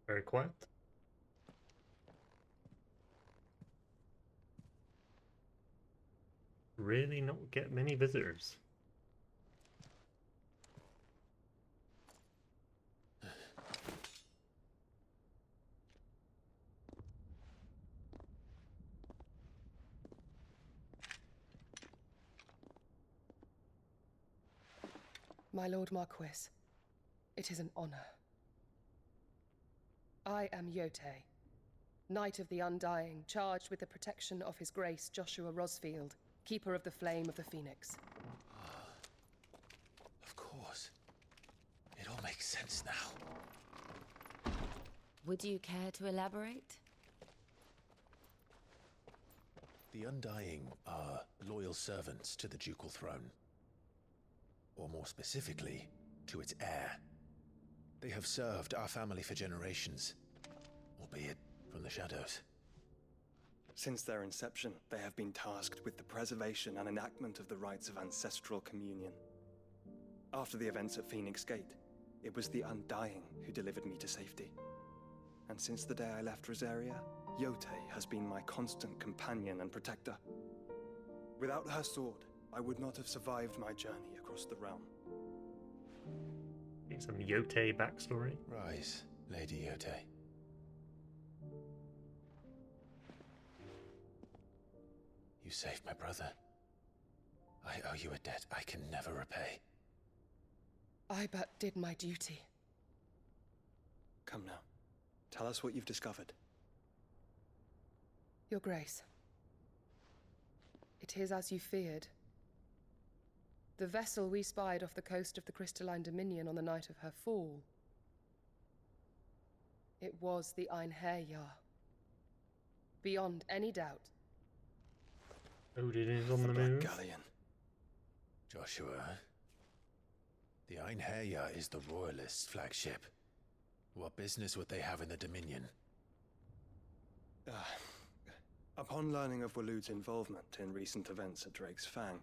Very quiet. Really not get many visitors.
My Lord Marquis, it is an honor. I am Yotei, Knight of the Undying, charged with the protection of His Grace Joshua Rosfield, Keeper of the Flame of the Phoenix.
Of course. It all makes sense now.
Would you care to elaborate?
The Undying are loyal servants to the ducal throne. Or more specifically, to its heir. They have served our family for generations, albeit from the shadows.
Since their inception, they have been tasked with the preservation and enactment of the rites of ancestral communion. After the events at Phoenix Gate, it was the Undying who delivered me to safety. And since the day I left Rosaria, Yotei has been my constant companion and protector. Without her sword, I would not have survived my journey across the realm.
Need some Yotei backstory.
Rise, Lady Yotei. You saved my brother. I owe you a debt I can never repay.
I but did my duty.
Come now. Tell us what you've discovered.
Your Grace. It is as you feared. The vessel we spied off the coast of the Crystalline Dominion on the night of her fall. It was the Einherjar. Beyond any doubt.
Odin is on the
Black
move.
Galleon. Joshua. The Einherjar is the Royalists' flagship. What business would they have in the Dominion?
Upon learning of Waloed's involvement in recent events at Drake's Fang,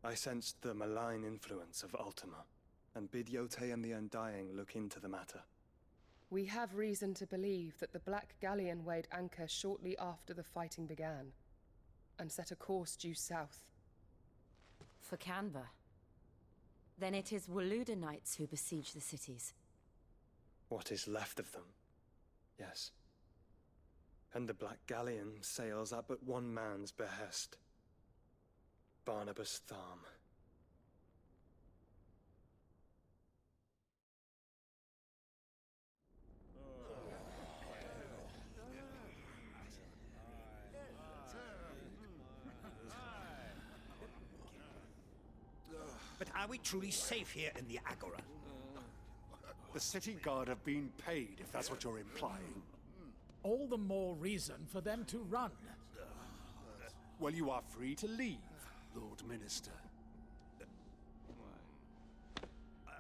I sensed the malign influence of Ultima, and bid Yotei and the Undying look into the matter.
We have reason to believe that the Black Galleon weighed anchor shortly after the fighting began, and set a course due south.
For Canva. Then it is Waloeda Knights who besiege the cities.
What is left of them, yes. And the Black Galleon sails at but one man's behest. Barnabas Tharm.
But are we truly safe here in the Agora?
The city guard have been paid, if that's what you're implying.
All the more reason for them to run.
Well, you are free to leave, Lord Minister.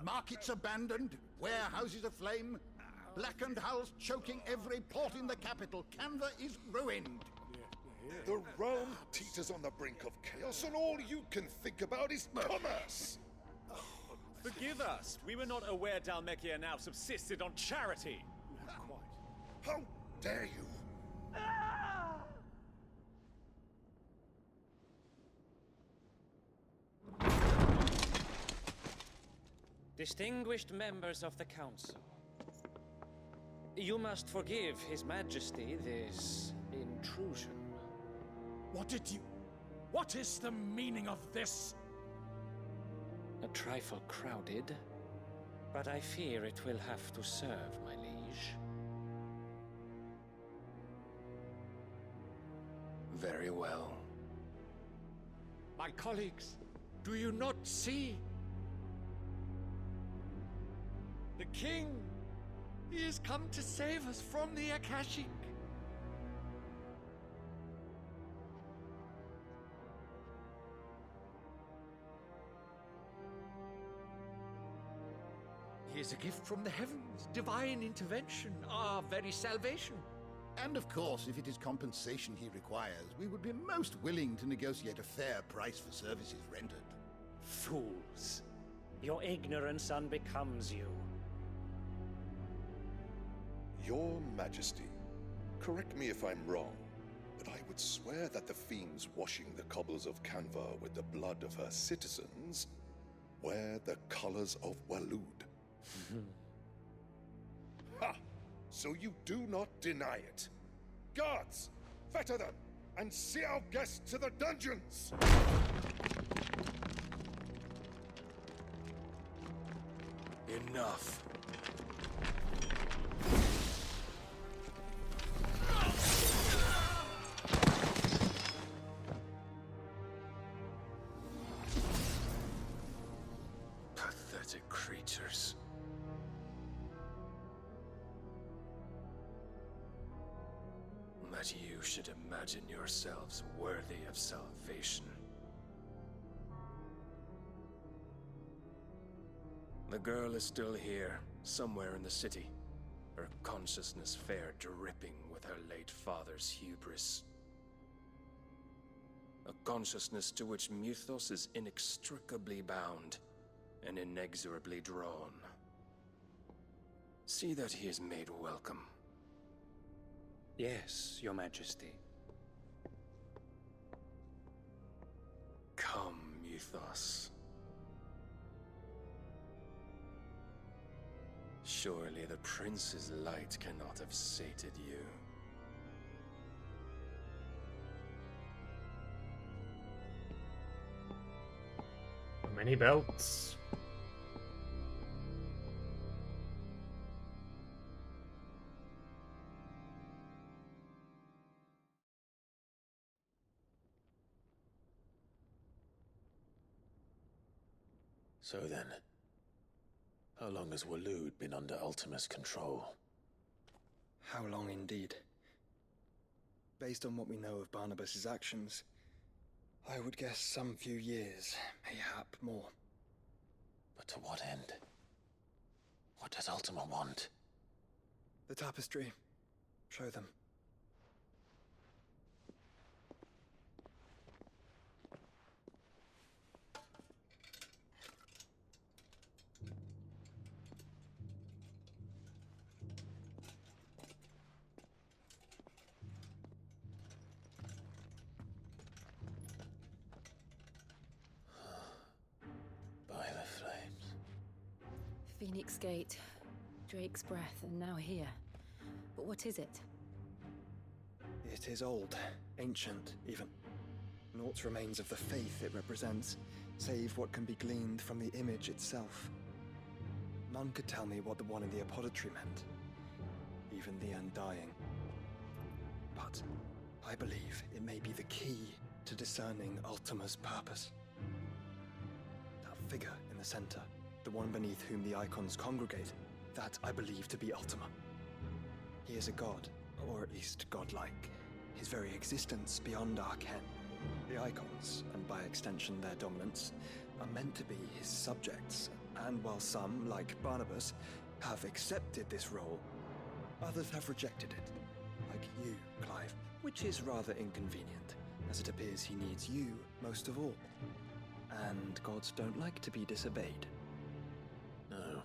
Markets abandoned, warehouses aflame, blackened hulls choking every port in the capital. Canva is ruined.
The realm teeters on the brink of chaos, and all you can think about is commerce.
Forgive us. We were not aware Dhalmekia now subsisted on charity.
How dare you?
Distinguished members of the Council, you must forgive His Majesty this intrusion.
What is the meaning of this?
A trifle crowded, but I fear it will have to serve, my liege.
Very well.
My colleagues, do you not see? The King! He has come to save us from the Akashic! He is a gift from the heavens, divine intervention, our very salvation.
And of course, if it is compensation he requires, we would be most willing to negotiate a fair price for services rendered.
Fools! Your ignorance unbecomes you.
Your Majesty, correct me if I'm wrong, but I would swear that the fiends washing the cobbles of Canva with the blood of her citizens wear the colors of Waloed. Ha! So you do not deny it. Guards, fetter them, and see our guests to the dungeons!
Enough. Pathetic creatures. That you should imagine yourselves worthy of salvation. The girl is still here, somewhere in the city. Her consciousness fair dripping with her late father's hubris. A consciousness to which Mythos is inextricably bound and inexorably drawn. See that he is made welcome.
Yes, Your Majesty.
Come, Mythos. Surely the prince's light cannot have sated you.
Many belts.
So then, how long has Waloed been under Ultima's control?
How long indeed? Based on what we know of Barnabas's actions, I would guess some few years, mayhap more.
But to what end? What does Ultima want?
The tapestry. Show them.
By the flames.
Phoenix Gate, Drake's Breath, and now here. But what is it?
It is old, ancient, even. Naught remains of the faith it represents, save what can be gleaned from the image itself. None could tell me what the one in the apothecary meant, even the Undying. But I believe it may be the key to discerning Ultima's purpose. That figure in the center, the one beneath whom the icons congregate, that I believe to be Ultima. He is a god, or at least godlike, his very existence beyond our ken. The icons, and by extension their dominance, are meant to be his subjects, and while some, like Barnabas, have accepted this role, others have rejected it, like you, Clive, which is rather inconvenient, as it appears he needs you most of all. And gods don't like to be disobeyed.
No,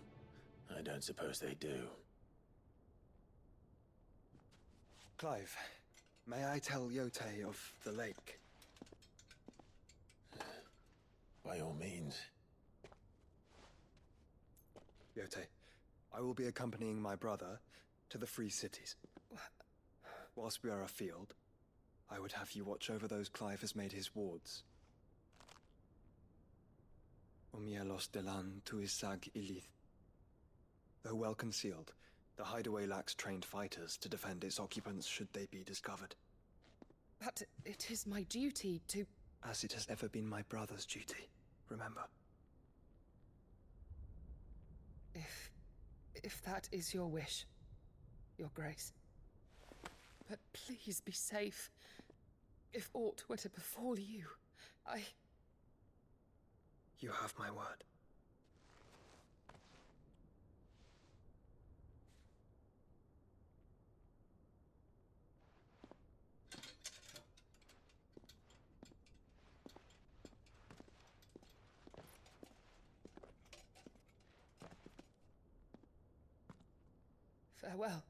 I don't suppose they do.
Clive, may I tell Yote of the lake?
By all means.
Yote, I will be accompanying my brother to the Free Cities. Whilst we are afield, I would have you watch over those Clive has made his wards. Umielos delan tuisag ilith. Though well concealed, the hideaway lacks trained fighters to defend its occupants should they be discovered.
But it is my duty to...
As it has ever been my brother's duty, remember.
If that is your wish, Your Grace. But please be safe. If aught were to befall you,
You have my word.
Farewell,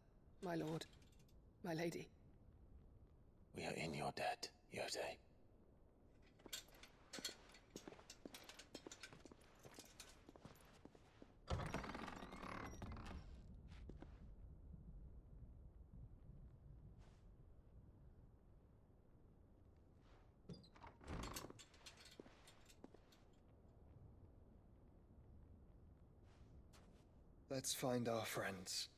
My lord, my lady.
We are in your debt, Yode.
Let's find our friends.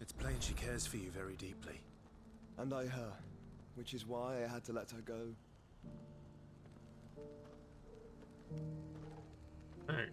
It's plain she cares for you very deeply.
And I her, which is why I had to let her go.
Alright.